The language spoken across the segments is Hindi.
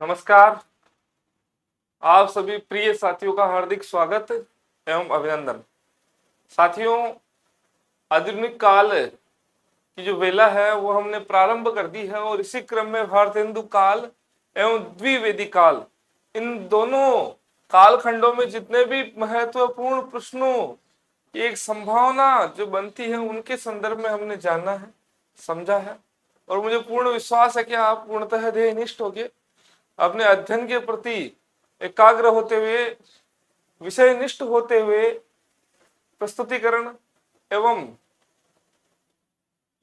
नमस्कार। आप सभी प्रिय साथियों का हार्दिक स्वागत एवं अभिनंदन। साथियों, आधुनिक काल की जो वेला है वो हमने प्रारंभ कर दी है और इसी क्रम में भारतेंदु काल एवं द्विवेदी काल, इन दोनों कालखंडों में जितने भी महत्वपूर्ण प्रश्नों की एक संभावना जो बनती है उनके संदर्भ में हमने जाना है, समझा है। और मुझे पूर्ण विश्वास है कि आप पूर्णतः ध्येयनिष्ठ होगे, अपने अध्ययन के प्रति एकाग्र होते हुए, विषय निष्ठ होते हुए प्रस्तुतिकरण एवं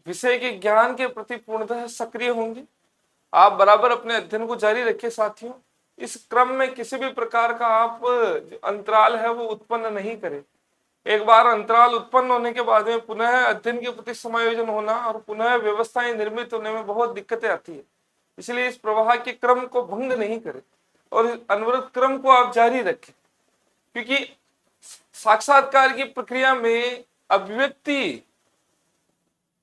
विषय के ज्ञान के प्रति पूर्णतः सक्रिय होंगे। आप बराबर अपने अध्ययन को जारी रखिए साथियों। इस क्रम में किसी भी प्रकार का आप जो अंतराल है वो उत्पन्न नहीं करें। एक बार अंतराल उत्पन्न होने के बाद में पुनः अध्ययन के प्रति समायोजन होना और पुनः व्यवस्थाएं निर्मित होने में बहुत दिक्कतें आती है। इसलिए इस प्रवाह के क्रम को भंग नहीं करें और अनवरत क्रम को आप जारी रखें, क्योंकि साक्षात्कार की प्रक्रिया में अभिव्यक्ति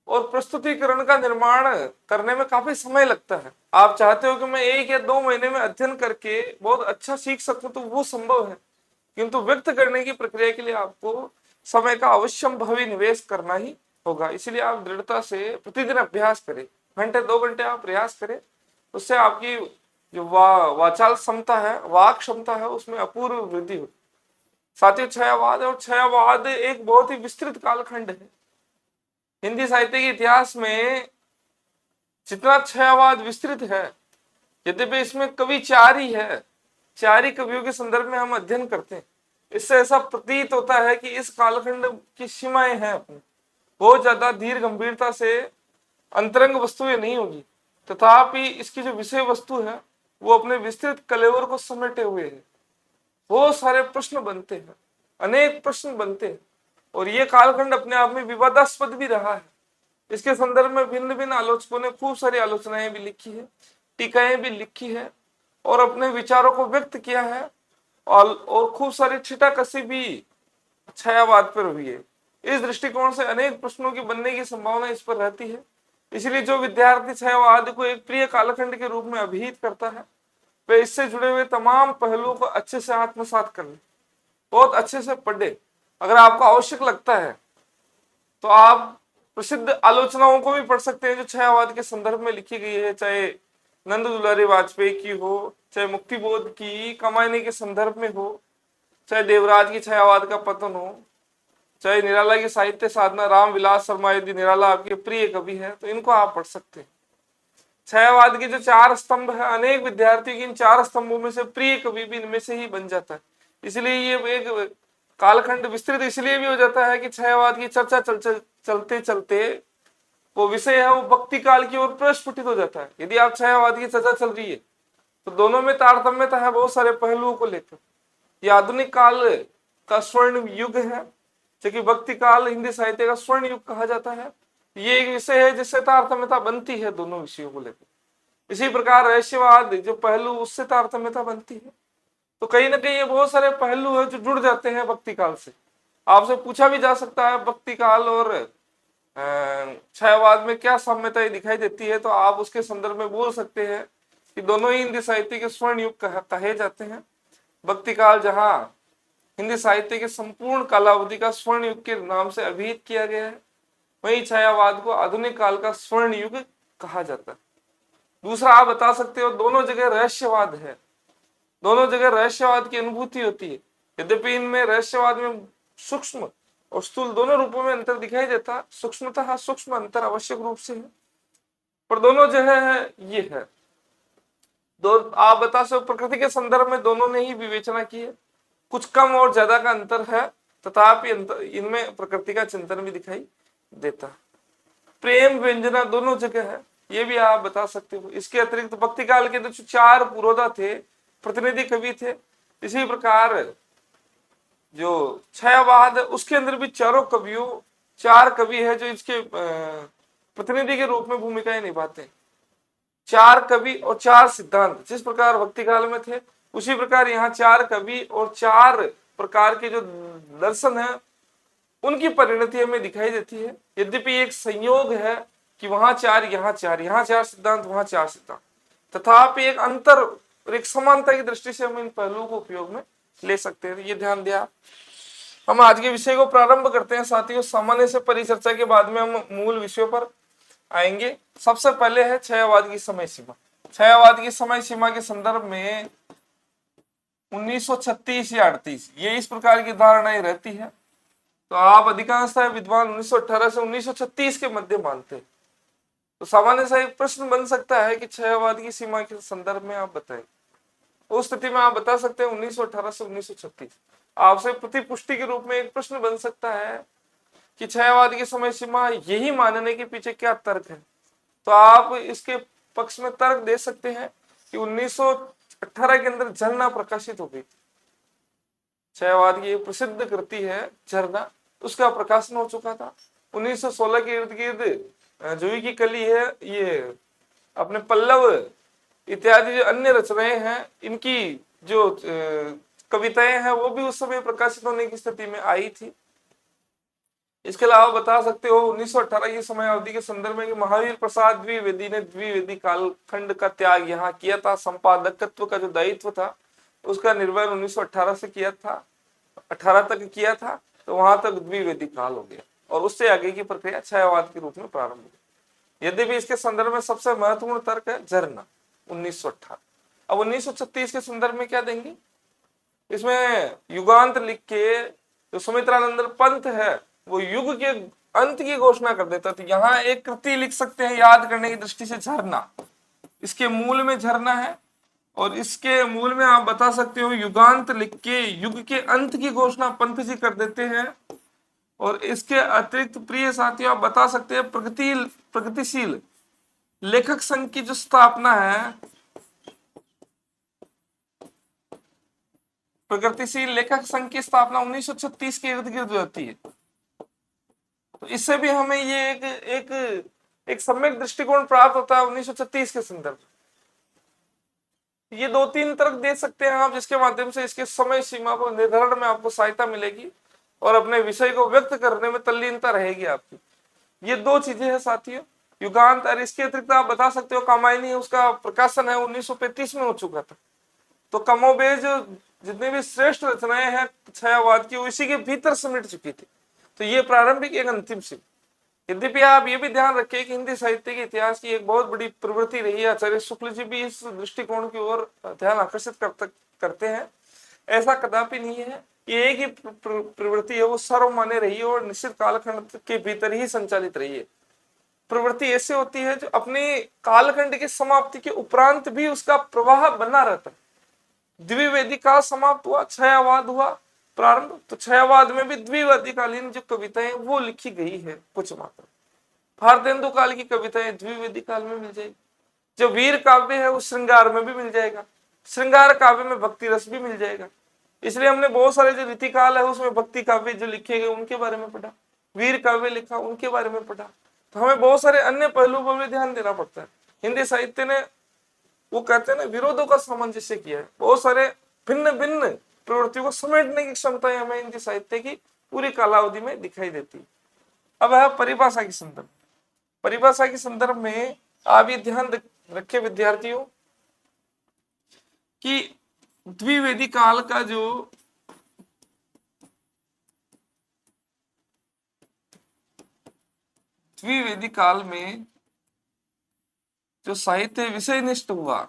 और प्रस्तुतिकरण का निर्माण करने में काफी समय लगता है। आप चाहते हो कि मैं 1 या 2 महीने में अध्ययन करके बहुत अच्छा सीख सकूं, तो वो संभव है, किंतु व्यक्त करने की प्रक्रिया के लिए आपको समय का अवश्यम भावी निवेश करना ही होगा। इसलिए आप दृढ़ता से प्रतिदिन अभ्यास करें, घंटे 2 घंटे आप प्रयास करें। उससे आपकी जो वाचाल क्षमता है, वाक क्षमता है, उसमें अपूर्व वृद्धि हो। साथियों, छायावाद और छायावाद एक बहुत ही विस्तृत कालखंड है। हिंदी साहित्य के इतिहास में जितना छायावाद विस्तृत है, यद्यपि इसमें कवि 4 ही है, 4 ही कवियों के संदर्भ में हम अध्ययन करते हैं। इससे ऐसा प्रतीत होता है कि इस कालखंड की सीमाएं हैं अपनी, बहुत ज्यादा धीर गंभीरता से अंतरंग वस्तुएं नहीं होगी, तथापि इसकी जो विषय वस्तु है वो अपने विस्तृत कलेवर को समेटे हुए है। बहुत सारे प्रश्न बनते हैं, अनेक प्रश्न बनते हैं, और ये कालखंड अपने आप में विवादास्पद भी रहा है। इसके संदर्भ में भिन्न भिन्न आलोचकों ने खूब सारी आलोचनाएं भी लिखी है, टीकाएं भी लिखी है और अपने विचारों को व्यक्त किया है, और खूब सारी छिटाकसी भी छायावाद पर हुई है। इस दृष्टिकोण से अनेक प्रश्नों की बनने की संभावना इस पर रहती है। इसलिए जो विद्यार्थी छायावाद को एक प्रिय कालखंड के रूप में अभिहित करता है, वे इससे जुड़े हुए तमाम पहलुओं को अच्छे से आत्मसात कर ले, बहुत अच्छे से पढ़े। अगर आपको आवश्यक लगता है तो आप प्रसिद्ध आलोचनाओं को भी पढ़ सकते हैं जो छायावाद के संदर्भ में लिखी गई है, चाहे नंद दुलारी वाजपेयी की हो, चाहे मुक्तिबोध की कमायने के संदर्भ में हो, चाहे देवराज की छायावाद का पतन हो, चाहे निराला की साहित्य साधना, रामविलास शर्मा यदि निराला आपके प्रिय कवि है तो इनको आप पढ़ सकते हैं। छायावाद के जो 4 स्तंभ है, अनेक विद्यार्थियों की इन 4 स्तंभों में से प्रिय कवि भी इनमें से ही बन जाता है। इसलिए ये एक कालखंड विस्तृत इसलिए भी हो जाता है कि छायावाद की चर्चा चलते चलते वो विषय है वो भक्ति काल की ओर प्रस्फुटित हो जाता है। यदि आप छायावाद की चर्चा चल रही है तो दोनों में तारतम्यता है बहुत सारे पहलुओं को लेकर। ये आधुनिक काल का स्वर्ण युग है, जो कि भक्ति काल हिंदी साहित्य का स्वर्ण युग कहा जाता है। ये एक विषय है जिससे तारतम्यता बनती है दोनों विषयों को लेकर। इसी प्रकार रहस्यवाद जो पहलू, उससे तारतम्यता बनती है। तो कहीं ना कहीं ये बहुत सारे पहलू है जो जुड़ जाते हैं भक्ति काल से। आपसे पूछा भी जा सकता है भक्ति काल और छायावाद में क्या साम्यता दिखाई देती है, तो आप उसके संदर्भ में बोल सकते हैं कि दोनों ही हिंदी साहित्य के स्वर्ण युग कहे जाते हैं। भक्ति काल जहाँ हिंदी साहित्य के संपूर्ण कालावधि का स्वर्ण युग के नाम से अभिहित किया गया है, वहीं छायावाद को आधुनिक काल का स्वर्ण युग कहा जाता है। दूसरा, आप बता सकते हो दोनों जगह रहस्यवाद है, दोनों जगह रहस्यवाद की अनुभूति होती है। यद्यपि इनमें रहस्यवाद में सूक्ष्म और स्थूल दोनों रूपों में अंतर दिखाई देता, सूक्ष्मतः सूक्ष्म अंतर आवश्यक रूप से है, पर दोनों जो है ये है। आप बता सकते प्रकृति के संदर्भ में दोनों ने ही विवेचना की है, कुछ कम और ज्यादा का अंतर है, तथापि इनमें प्रकृति का चिंतन भी दिखाई देता। प्रेम व्यंजना दोनों जगह है, ये भी आप बता सकते हो। इसके अतिरिक्त भक्ति काल के जो 4 पुरोधा थे, प्रतिनिधि कवि थे, इसी प्रकार जो छायावाद उसके अंदर भी 4 कवि है जो इसके प्रतिनिधि के रूप में भूमिकाएं निभाते हैं। 4 कवि और 4 सिद्धांत जिस प्रकार भक्ति काल में थे, उसी प्रकार यहाँ 4 कवि और 4 प्रकार के जो दर्शन है उनकी परिणति हमें दिखाई देती है। यद्यपि एक संयोग है कि वहां 4 यहाँ 4, यहाँ 4 सिद्धांत, वहां 4 सिद्धांत, तथापि एक अंतर और एक समानता की दृष्टि से हम इन पहलुओं को उपयोग में ले सकते हैं। ये ध्यान दिया। हम आज के विषय को प्रारंभ करते हैं साथियों। सामान्य से परिचर्चा के बाद में हम मूल विषयों पर आएंगे। सबसे पहले है छयवाद की समय सीमा। छयवाद की समय सीमा के संदर्भ में 1936 या 38 ये इस प्रकार की धारणाएं रहती है। तो आप अधिकांशतः विद्वान 1918 से 1936 के मध्य मानते हैं। तो सामान्य सा एक प्रश्न बन सकता है कि छयवाद की सीमा के संदर्भ में आप बताएं। उस स्थिति में आप बता सकते हैं 1918 से 1936। आपसे प्रतिपुष्टि के रूप में एक प्रश्न बन सकता है कि छयवाद की समय सीमा यही मानने के पीछे क्या तर्क है। तो आप इसके पक्ष में तर्क दे सकते हैं कि 1918 के अंदर झरना प्रकाशित हो गई। छयवाद की प्रसिद्ध कृति है झरना, उसका प्रकाशन हो चुका था। 1916 के इर्द गिर्द जूही की कली है, ये अपने पल्लव इत्यादि जो अन्य रचनाएं हैं, इनकी जो कविताएं हैं वो भी उस समय प्रकाशित होने की स्थिति में आई थी। इसके अलावा बता सकते हो 1918 की समय अवधि के संदर्भ में कि महावीर प्रसाद द्विवेदी ने द्विवेदी कालखंड का त्याग यहाँ किया था। संपादकत्व का जो दायित्व था उसका निर्वहन 1918 से किया था, 18 तक किया था। तो वहां तक द्विवेदी काल हो गया और उससे आगे की प्रक्रिया छयवाद के रूप में प्रारंभ हुई। यद्यपि इसके संदर्भ में सबसे महत्वपूर्ण तर्क है झरना 1918। अब 1936 के संदर्भ में क्या देंगे? इसमें युगांत लिख के जो सुमित्रानंद पंत है वो युग के अंत की घोषणा कर देता था। यहाँ एक कृति लिख सकते हैं याद करने की दृष्टि से, झरना। इसके मूल में झरना है और इसके मूल में आप बता सकते हो युगांत लिख के युग के अंत की घोषणा पंत जी कर देते हैं। और इसके अतिरिक्त प्रिय साथियों आप बता सकते हैं प्रगतिशील लेखक संघ की जो स्थापना है, प्रगतिशील लेखक संघ की स्थापना 1936 के इर्द गिर्द होती है। तो इससे भी हमें ये एक सम्यक दृष्टिकोण प्राप्त होता है 1936 के संदर्भ। ये 2-3 तर्क दे सकते हैं आप जिसके माध्यम से इसके समय सीमा को निर्धारण में आपको सहायता मिलेगी और अपने विषय को व्यक्त करने में तल्लीनता रहेगी आपकी। ये 2 चीजें हैं साथियों, युगांत। और इसके अतिरिक्त आप बता सकते हो कामायनी, उसका प्रकाशन है 1935 में हो चुका था। तो कमोबेश जितने भी श्रेष्ठ रचनाएं हैं छयवाद की, इसी के भीतर समेट चुकी थी। तो ये प्रारंभिक एक अंतिम सीमा। यद्यपि आप ये भी ध्यान रखें कि हिंदी साहित्य के इतिहास की एक बहुत बड़ी प्रवृत्ति रही है। आचार्य शुक्ल जी भी इस दृष्टिकोण की ओर ध्यान आकर्षित करते हैं। ऐसा कदापि नहीं है कि एक ही प्रवृत्ति है वो सर्वमान्य रही है और निश्चित कालखंड के भीतर ही संचालित रही है। प्रवृत्ति ऐसे होती है जो अपने कालखंड की समाप्ति के उपरांत भी उसका प्रवाह बना रहता है। द्विवेदी काल समाप्त हुआ, छयवाद हुआ प्रारंभ। तो छयवाद में भी द्विवेदी कालीन जो कविताएं वो लिखी गई है कुछ मात्रा। भारतेंदु काल की कविताएं द्विवेदी काल में मिल जाएगी। जो वीर काव्य है वो श्रृंगार में भी मिल जाएगा, श्रृंगार काव्य में भक्ति रस भी मिल जाएगा। इसलिए हमने बहुत सारे जो रीतिकाल है उसमें भक्ति काव्य जो लिखे गए उनके बारे में पढ़ा, वीर काव्य लिखा उनके बारे में पढ़ा। तो हमें बहुत सारे अन्य पहलुओं पर भी ध्यान देना पड़ता है। हिंदी साहित्य ने, वो कहते हैं ना, विरोधों का सामंजस्य किया है। बहुत सारे भिन्न भिन्न प्रवृत्तियों को समेटने की क्षमता हमें हिंदी साहित्य की पूरी कालावधि में दिखाई देती है। अब है परिभाषा के संदर्भ। परिभाषा के संदर्भ में आप ये ध्यान रखे विद्यार्थियों कि द्विवेदी काल का जो द्विवेदी काल में जो साहित्य विषय निष्ठ हुआ,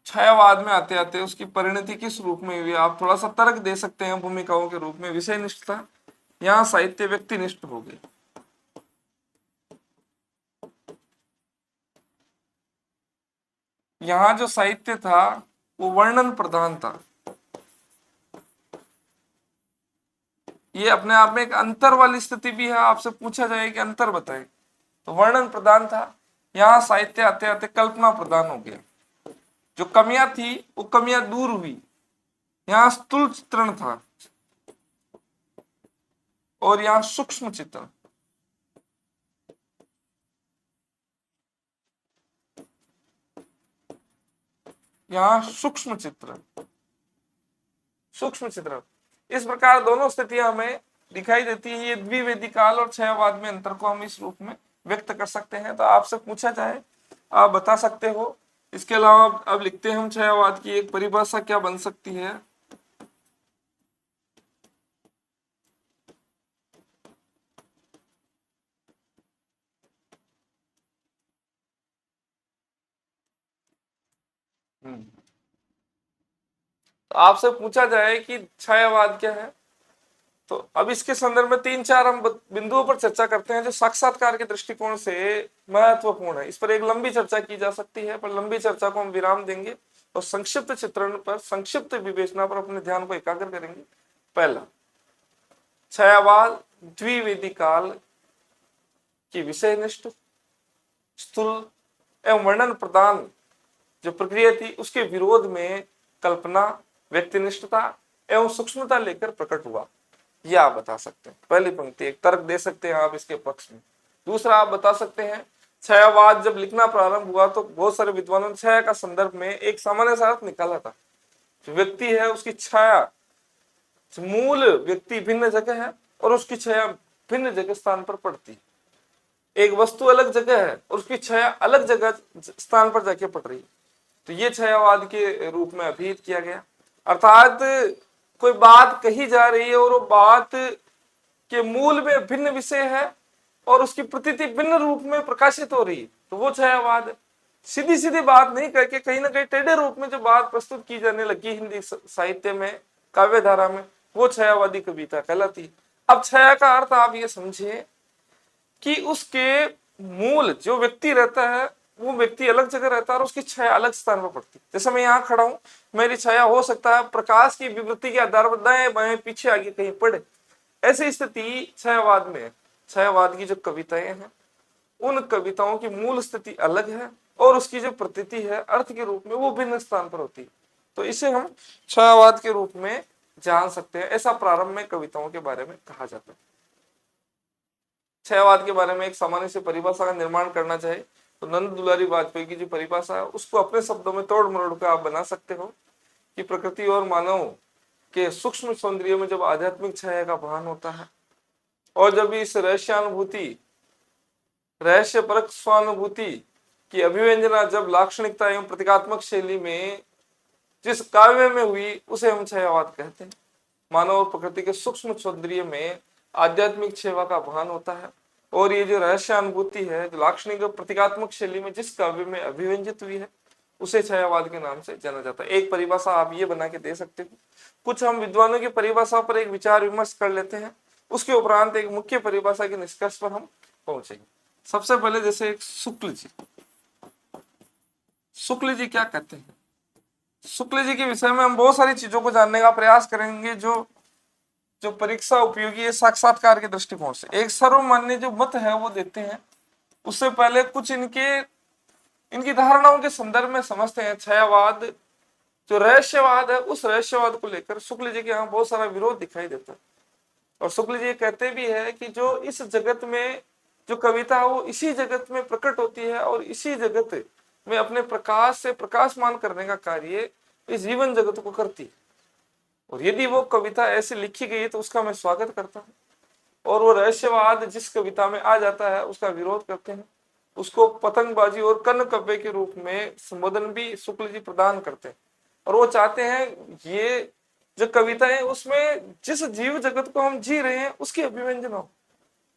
छयवाद में आते आते उसकी परिणति किस रूप में हुई आप थोड़ा सा तर्क दे सकते हैं भूमिकाओं के रूप में। विषय निष्ठता, यहाँ साहित्य व्यक्तिनिष्ठ हो गई। यहाँ जो साहित्य था वो वर्णन प्रधान था। ये अपने आप में एक अंतर वाली स्थिति भी है। आपसे पूछा जाए कि अंतर बताए तो वर्णन प्रधान था। यहाँ साहित्य आते आते कल्पना प्रधान हो गया। जो कमियां थी वो कमियां दूर हुई। यहाँ स्थूल चित्रण था और यहाँ सूक्ष्म चित्रण। यहाँ सूक्ष्म चित्रण, सूक्ष्म चित्रण। इस प्रकार दोनों स्थितियां हमें दिखाई देती है। ये द्विवेदी काल और छयवाद में अंतर को हम इस रूप में व्यक्त कर सकते हैं। तो आपसे पूछा जाए, आप बता सकते हो। इसके अलावा अब लिखते हैं हम छायावाद की एक परिभाषा क्या बन सकती है। तो आपसे पूछा जाए कि छायावाद क्या है, तो अब इसके संदर्भ में 3-4 हम बिंदुओं पर चर्चा करते हैं जो साक्षात्कार के दृष्टिकोण से महत्वपूर्ण है। इस पर एक लंबी चर्चा की जा सकती है, पर लंबी चर्चा को हम विराम देंगे और संक्षिप्त चित्रण पर, संक्षिप्त विवेचना पर अपने ध्यान को एकाग्र करेंगे। पहला, छायावाद द्विवेदी काल की विषयनिष्ठ, स्थूल एवं वर्णन प्रदान जो प्रक्रिया थी उसके विरोध में कल्पना, व्यक्तिनिष्ठता एवं सूक्ष्मता लेकर प्रकट हुआ। यह आप बता सकते हैं। पहली पंक्ति एक तर्क दे सकते हैं आप इसके पक्ष में। दूसरा, आप बता सकते हैं छायावाद जब लिखना प्रारंभ हुआ तो बहुत सारे विद्वानों ने छाया का संदर्भ में एक सामान्य सा अर्थ निकाला था। जो व्यक्ति है उसकी छाया, मूल व्यक्ति भिन्न जगह है और उसकी छाया भिन्न जगह स्थान पर पड़ती है। एक वस्तु अलग जगह है और उसकी छाया अलग जगह स्थान पर जाके पड़ रही है। तो ये छायावाद के रूप में अभिहित किया गया। अर्थात कोई बात कही जा रही है और वो बात के मूल में भिन्न विषय है और उसकी प्रतीति भिन्न रूप में प्रकाशित हो रही है, तो वो छायावाद है। सीधी सीधी बात नहीं करके कहीं ना कहीं टेढ़े रूप में जो बात प्रस्तुत की जाने लगी हिंदी साहित्य में, काव्य धारा में, वो छायावादी कविता कहलाती है। अब छाया का अर्थ आप ये समझिए कि उसके मूल जो व्यक्ति रहता है वो व्यक्ति अलग जगह रहता है और उसकी छाया अलग स्थान पर पड़ती है। जैसे मैं यहाँ खड़ा हूं, मेरी छाया हो सकता है प्रकाश की विवृत्ति के आधार पर दाएं बाएं पीछे आगे कहीं पड़े। ऐसी स्थिति छायावाद में है। छायावाद की जो कविताएं हैं उन कविताओं की मूल स्थिति अलग है और उसकी जो प्रतीति है अर्थ के रूप में वो भिन्न स्थान पर होती है। तो इसे हम छायावाद के रूप में जान सकते हैं। ऐसा प्रारंभ में कविताओं के बारे में कहा जाता है। छायावाद के बारे में एक सामान्य से परिभाषा का निर्माण करना चाहे तो नंद दुलारी वाजपेयी की जो परिभाषा है उसको अपने शब्दों में तोड़ मरोड़ कर आप बना सकते हो कि प्रकृति और मानव के सूक्ष्म सौंदर्य में जब आध्यात्मिक छाया का भान होता है और जब इस रहस्यानुभूति, रहस्य परक स्वानुभूति की अभिव्यंजना जब लाक्षणिकता एवं प्रतीकात्मक शैली में जिस काव्य में हुई उसे हम छायावाद कहते हैं। मानव और प्रकृति के सूक्ष्म सौंदर्य में आध्यात्मिक छाया का भान होता है और ये जो रहस्यानुभूति है जो लाक्षणिक प्रतीकात्मक शैली में जिस काव्य में अभिव्यंजित हुई है उसे छायावाद के नाम से जाना जाता है। एक परिभाषा आप ये बना के दे सकते हो। कुछ हम विद्वानों की परिभाषा पर एक विचार विमर्श कर लेते हैं, उसके उपरांत एक मुख्य परिभाषा के निष्कर्ष पर हम पहुंचेंगे। सबसे पहले जैसे एक शुक्ल जी, शुक्ल जी क्या कहते हैं? शुक्ल जी के विषय में हम बहुत सारी चीजों को जानने का प्रयास करेंगे जो परीक्षा उपयोगी है साक्षात्कार के दृष्टिकोण से। एक सर्वमान्य जो मत है वो देते हैं, उससे पहले कुछ इनकी धारणाओं के संदर्भ में समझते हैं। छायावाद जो रहस्यवाद है उस रहस्यवाद को लेकर शुक्ल जी के यहाँ बहुत सारा विरोध दिखाई देता है और शुक्ल जी कहते भी है कि जो इस जगत में जो कविता है वो इसी जगत में प्रकट होती है और इसी जगत में अपने प्रकाश से प्रकाशमान करने का कार्य इस जीवन जगत को करती है और यदि वो कविता ऐसे लिखी गई है तो उसका मैं स्वागत करता हूँ और वो रहस्यवाद जिस कविता में आ जाता है उसका विरोध करते हैं। उसको पतंगबाजी और कर्ण कव्य के रूप में संबोधन भी शुक्ल जी प्रदान करते हैं और वो चाहते हैं ये जो कविता है उसमें जिस जीव जगत को हम जी रहे हैं उसकी अभिव्यंजना हो।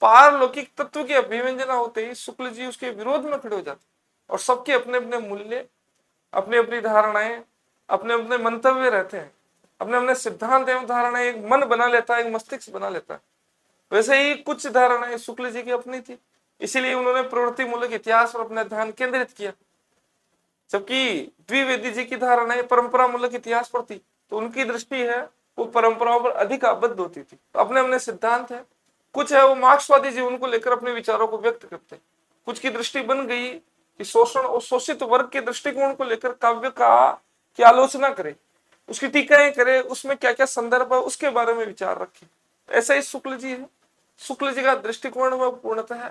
पारलौकिक तत्व की अभिव्यंजना होते ही शुक्ल जी उसके विरोध में खड़े हो जाते और सबके अपने अपने मूल्य, अपनी अपनी धारणाएं, अपने अपने मंतव्य रहते हैं, अपने अपने सिद्धांत एवं धारणाएं एक मन बना लेता है, एक मस्तिष्क बना लेता है। वैसे ही कुछ धारणाएं शुक्ल जी की अपनी थी, इसीलिए उन्होंने प्रवृत्ति मूलक इतिहास पर अपना ध्यान केंद्रित किया, जबकि द्विवेदी जी की धारणाएं परंपरा मूलक इतिहास पर थी तो उनकी दृष्टि है वो परंपराओं पर अधिक आबद्ध होती थी। तो अपने अपने सिद्धांत है। कुछ है वो मार्क्सवादी जीवन को लेकर अपने विचारों को व्यक्त करते हैं। कुछ की दृष्टि बन गई कि शोषण और शोषित वर्ग के दृष्टिकोण को लेकर काव्य की आलोचना करे, उसकी टीकाएं करे, उसमें क्या क्या संदर्भ है उसके बारे में विचार रखे। ऐसा ही शुक्ल जी है। शुक्ल जी का दृष्टिकोण वह पूर्णतः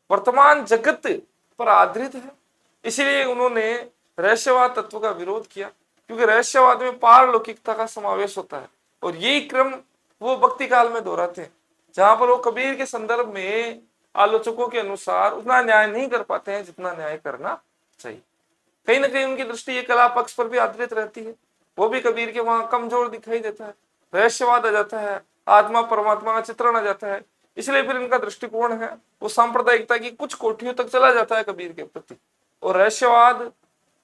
वर्तमान जगत पर आधारित है, इसीलिए उन्होंने रहस्यवाद तत्व का विरोध किया क्योंकि रहस्यवाद में पारलौकिकता का समावेश होता है और यही क्रम वो भक्ति काल में दोहराते हैं जहां पर वो कबीर के संदर्भ में आलोचकों के अनुसार उतना न्याय नहीं कर पाते हैं जितना न्याय करना चाहिए। कहीं ना कहीं उनकी दृष्टि ये कला पक्ष पर भी आधारित रहती है, वो भी कबीर के वहां कमजोर दिखाई देता है, रहस्यवाद आ जाता है, आत्मा परमात्मा का चित्रण आ जाता है। इसलिए फिर इनका दृष्टिकोण है वो सांप्रदायिकता की कुछ कोठियों तक चला जाता है कबीर के प्रति, और रहस्यवाद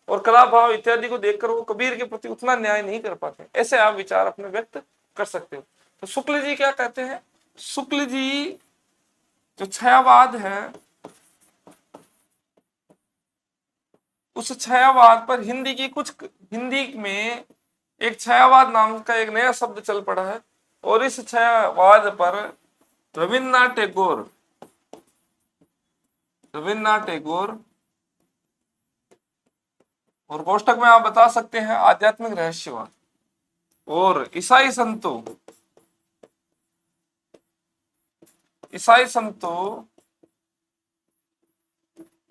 और कला भाव इत्यादि को देखकर वो कबीर के प्रति उतना न्याय नहीं कर पाते। ऐसे आप विचार अपने व्यक्त कर सकते हो। तो शुक्ल जी क्या कहते हैं? शुक्ल जी जो छायावाद है, उस छायावाद पर हिंदी में एक छायावाद नाम का एक नया शब्द चल पड़ा है, और इस छायावाद पर रविन्द्रनाथ टैगोर और कोष्टक में आप बता सकते हैं आध्यात्मिक रहस्यवाद, और ईसाई संतों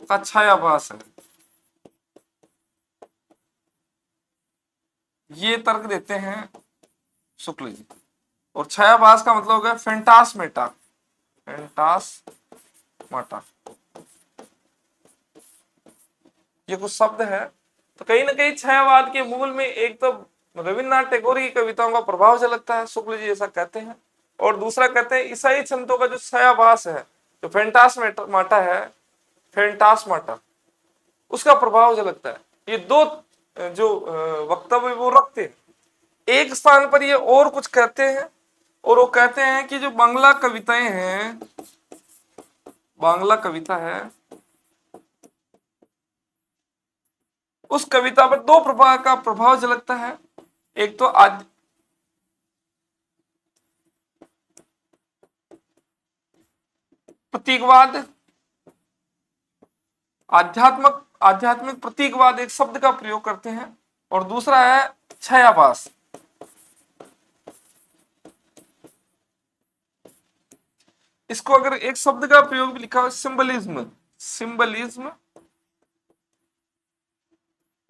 का छायाभास है, ये तर्क देते हैं शुक्ल जी। और छायाभास का मतलब हो गया फेंटास्मेटा, ये कुछ शब्द है। तो कहीं ना कहीं छायावाद के मूल में एक तो रविन्द्रनाथ टैगोर की कविताओं का प्रभाव झलकता है, शुक्ल जी ऐसा कहते हैं, और दूसरा कहते हैं ईसाई संतों का जो छायाभास है, जो फेंटास्माटा, उसका प्रभाव झलकता है। ये दो जो वक्तव्य वो रखते हैं। एक स्थान पर ये और कुछ कहते हैं, और वो कहते हैं कि जो बांग्ला कविता है, उस कविता पर दो प्रकार का प्रभाव झलकता है। एक तो प्रतीकवाद, आध्यात्मिक प्रतीकवाद एक शब्द का प्रयोग करते हैं, और दूसरा है छायाभास। इसको अगर एक शब्द का प्रयोग भी लिखा हो सिंबलिज्म,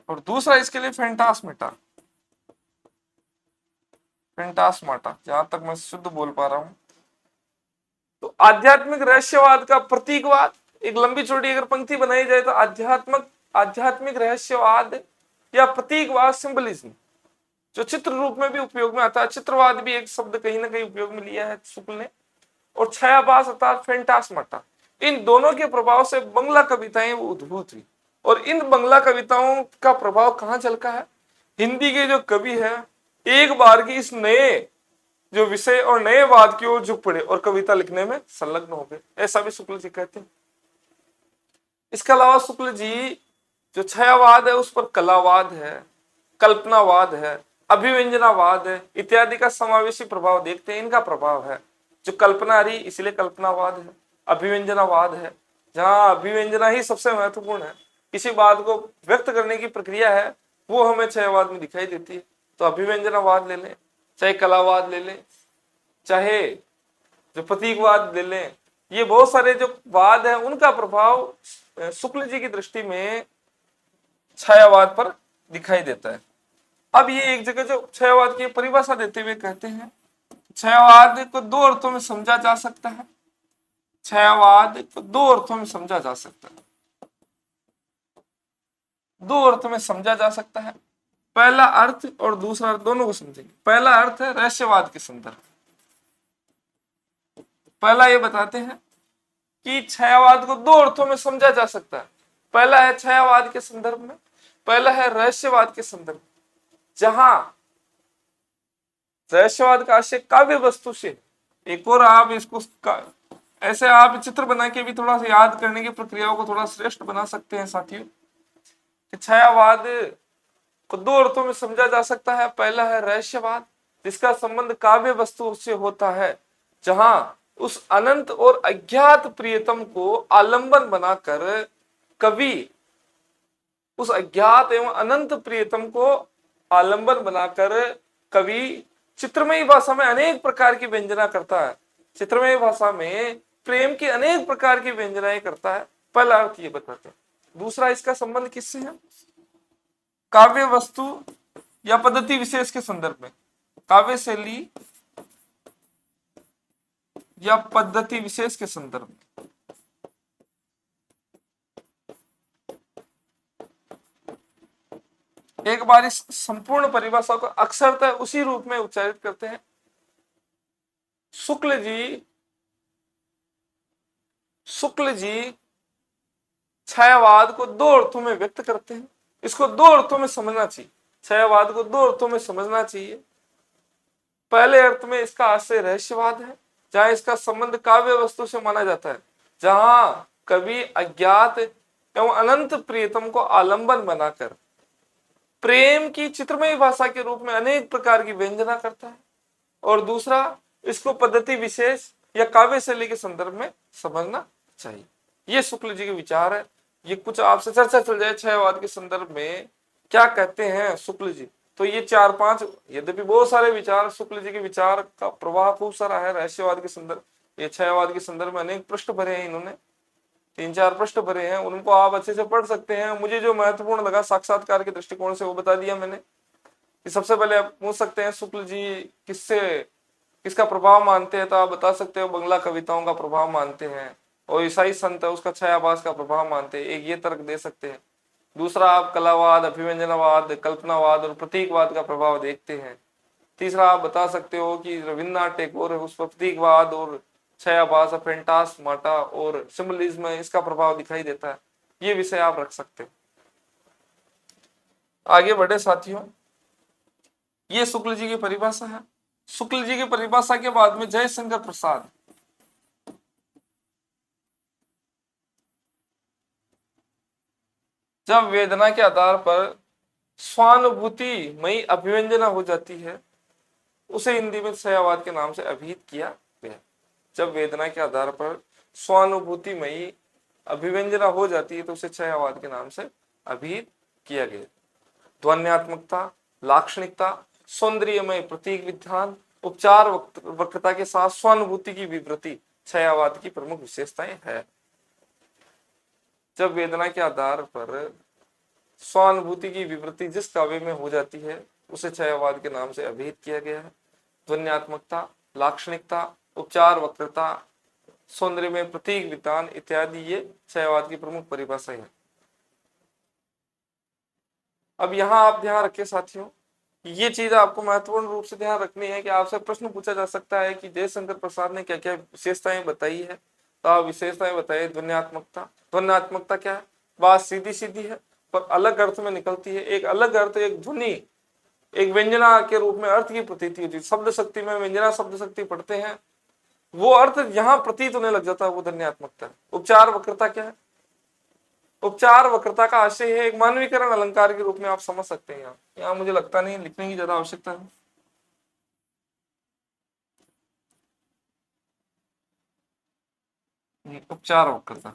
और दूसरा इसके लिए फेंटास्माटा, जहां तक मैं शुद्ध बोल पा रहा हूं। तो आध्यात्मिक रहस्यवाद का प्रतीकवाद, एक लंबी चौड़ी अगर पंक्ति बनाई जाए तो आध्यात्मिक रहस्यवाद या प्रतीकवाद, सिंबलिज्म, जो चित्र रूप में भी उपयोग में आता है, चित्रवाद भी एक शब्द कहीं ना कहीं उपयोग में लिया है शुक्ल ने, और छायाभास अर्थात फेंटास्माटा, इन दोनों के प्रभाव से बंगला कविताएं वो उद्भूत हुई। और इन बंगला कविताओं का प्रभाव कहां झलका है? हिंदी के जो कवि है एक बार की इस नए जो विषय और नए वाद की ओर झुक पड़े और कविता लिखने में संलग्न हो गए, ऐसा भी शुक्ल जी कहते हैं। इसके अलावा शुक्ल जी जो छायावाद है उस पर कलावाद है, कल्पनावाद है, अभिव्यंजनावाद है इत्यादि का समावेशी प्रभाव देखते हैं। इनका प्रभाव है जो कल्पना आ रही इसलिए कल्पनावाद है, अभिव्यंजनावाद है जहां अभिव्यंजना ही सबसे महत्वपूर्ण है, किसी बात को व्यक्त करने की प्रक्रिया है वो हमें छायावाद में दिखाई देती है। तो अभिव्यंजनावाद ले लें, चाहे कलावाद ले लें, चाहे जो प्रतीकवाद ले लें, ये बहुत सारे जो वाद है उनका प्रभाव शुक्ल जी की दृष्टि में छायावाद पर दिखाई देता है। अब ये एक जगह जो छायावाद की परिभाषा देते हुए कहते हैं छायावाद को दो अर्थों में समझा जा सकता है, छायावाद को दो अर्थों में समझा जा सकता है, दो अर्थों में समझा जा सकता है। पहला अर्थ और दूसरा अर्थ दोनों को समझेंगे। पहला अर्थ है रहस्यवाद के संदर्भ। पहला ये बताते हैं कि छायावाद को दो अर्थों में समझा जा सकता है। पहला है छायावाद के संदर्भ में, पहला है रहस्यवाद के संदर्भ, जहां रहस्यवाद का आशय काव्य वस्तु से, एक और आप इसको ऐसे आप चित्र बना के भी थोड़ा सा याद करने की प्रक्रियाओं को थोड़ा श्रेष्ठ बना सकते हैं साथियों। छायावाद को दो अर्थों में समझा जा सकता है। पहला है रहस्यवाद जिसका संबंध काव्य वस्तु से होता है, जहां उस अनंत और अज्ञात प्रियतम को आलंबन बनाकर कवि उस अज्ञात एवं अनंत प्रियतम को आलंबन बनाकर कवि चित्रमयी भाषा में अनेक प्रकार की व्यंजना करता है, चित्रमयी भाषा में प्रेम की अनेक प्रकार की व्यंजनाएं करता है। पहला अर्थ ये बताते हैं। दूसरा इसका संबंध किससे है? काव्य वस्तु या पद्धति विशेष के संदर्भ में, काव्य शैली या पद्धति विशेष के संदर्भ में। एक बार इस संपूर्ण परिभाषा को अक्षरतः उसी रूप में उच्चारित करते हैं। शुक्ल जी छायावाद को दो अर्थों में व्यक्त करते हैं। इसको दो अर्थों में समझना चाहिए, छायावाद को दो अर्थों में समझना चाहिए। पहले अर्थ में इसका आशय रहस्यवाद है, जहां इसका संबंध काव्य वस्तु से माना जाता है, जहां कवि अज्ञात एवं अनंत प्रियतम को आलंबन बनाकर प्रेम की चित्रमय भाषा के रूप में अनेक प्रकार की व्यंजना करता है। और दूसरा, इसको पद्धति विशेष या काव्य शैली के संदर्भ में समझना चाहिए। ये शुक्ल जी के विचार है। ये कुछ आपसे चर्चा चल जाए छायावाद के संदर्भ में क्या कहते हैं शुक्ल जी, तो ये 4-5, यद्यपि बहुत सारे विचार, शुक्ल जी के विचार का प्रवाह खूब सारा है रहस्यवाद के संदर्भ, ये छायावाद के संदर्भ में अनेक पृष्ठ भरे हैं इन्होंने, 3-4 पृष्ठ भरे हैं, उनको आप अच्छे से पढ़ सकते हैं। मुझे जो महत्वपूर्ण लगा साक्षात्कार के दृष्टिकोण से वो बता दिया मैंने। कि सबसे पहले आप पूछ सकते हैं शुक्ल जी किसका प्रभाव मानते हैं, तो आप बता सकते हो बंगला कविताओं का प्रभाव मानते हैं, और ईसाई संत है उसका छायाभास का प्रभाव मानते हैं, एक ये तर्क दे सकते हैं। दूसरा, आप कलावाद, अभिव्यंजनावाद, कल्पनावाद और प्रतीकवाद का प्रभाव देखते हैं। तीसरा, आप बता सकते हो कि रविन्द्रनाथ टैगोर है उस पर प्रतीकवाद और छायाभास, फेंटास माटा और सिंबलिज्म में इसका प्रभाव दिखाई देता है। ये विषय आप रख सकते हैं। आगे बढ़े साथियों, ये शुक्ल जी की परिभाषा है। शुक्ल जी की परिभाषा के बाद में जयशंकर प्रसाद जब वेदना के आधार पर स्वानुभूति मई अभिव्यंजना हो जाती है, उसे हिंदी में छायावाद के नाम से अभिहित किया गया। जब वेदना के आधार पर स्वानुभूति मई अभिव्यंजना हो जाती है तो उसे छायावाद के नाम से अभिहित किया गया। ध्वन्यात्मकता, लाक्षणिकता, सौंदर्यमय प्रतीक विधान, उपचार वक्रता के साथ स्वानुभूति की विवृत्ति छायावाद की प्रमुख विशेषताएं है। जब वेदना के आधार पर स्वानुभूति की विवृत्ति जिस काव्य में हो जाती है उसे छायावाद के नाम से अभिहित किया गया है। ध्वन्यात्मकता, लाक्षणिकता, उपचार वक्रता, सौंदर्य में प्रतीक विधान इत्यादि ये छायावाद की प्रमुख परिभाषाएं हैं। अब यहाँ आप ध्यान रखें साथियों, ये चीज आपको महत्वपूर्ण रूप से ध्यान रखनी है कि आपसे प्रश्न पूछा जा सकता है कि जयशंकर प्रसाद ने क्या क्या विशेषताएं बताई है, तो आप विशेषताएं बताइए। ध्वन्यात्मकता क्या है? बात सीधी सीधी है पर अलग अर्थ में निकलती है। एक अलग अर्थ, एक ध्वनि, एक व्यंजना के रूप में अर्थ की प्रतीति होती है। शब्द शक्ति में व्यंजना शब्द शक्ति पढ़ते हैं, वो अर्थ यहाँ प्रतीत होने लग जाता है, वो ध्वन्यात्मकता है। उपचार वक्रता क्या है? उपचार वक्रता का आशय है एक मानवीकरण अलंकार के रूप में आप समझ सकते हैं। यहाँ मुझे लगता नहीं लिखने की ज्यादा आवश्यकता है। उपचार वक्रता,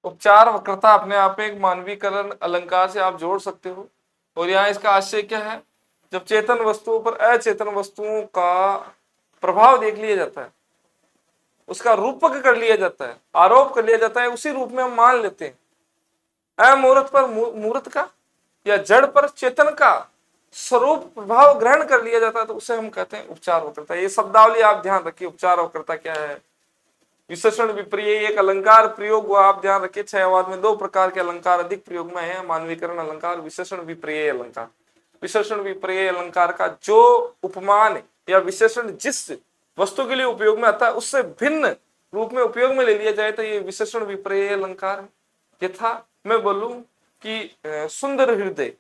उपचार वक्रता अपने आप में एक मानवीकरण अलंकार से आप जोड़ सकते हो। और यहाँ इसका आशय क्या है? जब चेतन वस्तुओं पर अचेतन वस्तुओं का प्रभाव देख लिया जाता है, उसका रूपक कर लिया जाता है, आरोप कर लिया जाता है, उसी रूप में हम मान लेते हैं। अमूर्त पर मूर्त का या जड़ पर चेतन का स्वरूप प्रभाव ग्रहण कर लिया जाता है, तो उसे हम कहते हैं उपचार वक्रता। ये शब्दावली आप ध्यान रखिए, उपचार वक्रता क्या है। विशेषण विपर्यय एक अलंकार प्रयोग हुआ, आप ध्यान रखिए। छायावाद में दो प्रकार के अलंकार अधिक प्रयोग में है, मानवीकरण अलंकार, विशेषण विपर्यय अलंकार। विशेषण विपर्यय अलंकार का जो उपमान या विशेषण जिस वस्तु के लिए उपयोग में आता है उससे भिन्न रूप में उपयोग में ले लिया जाए तो ये विशेषण विपर्यय अलंकार है। यथा मैं बोलूं कि सुंदर हृदय,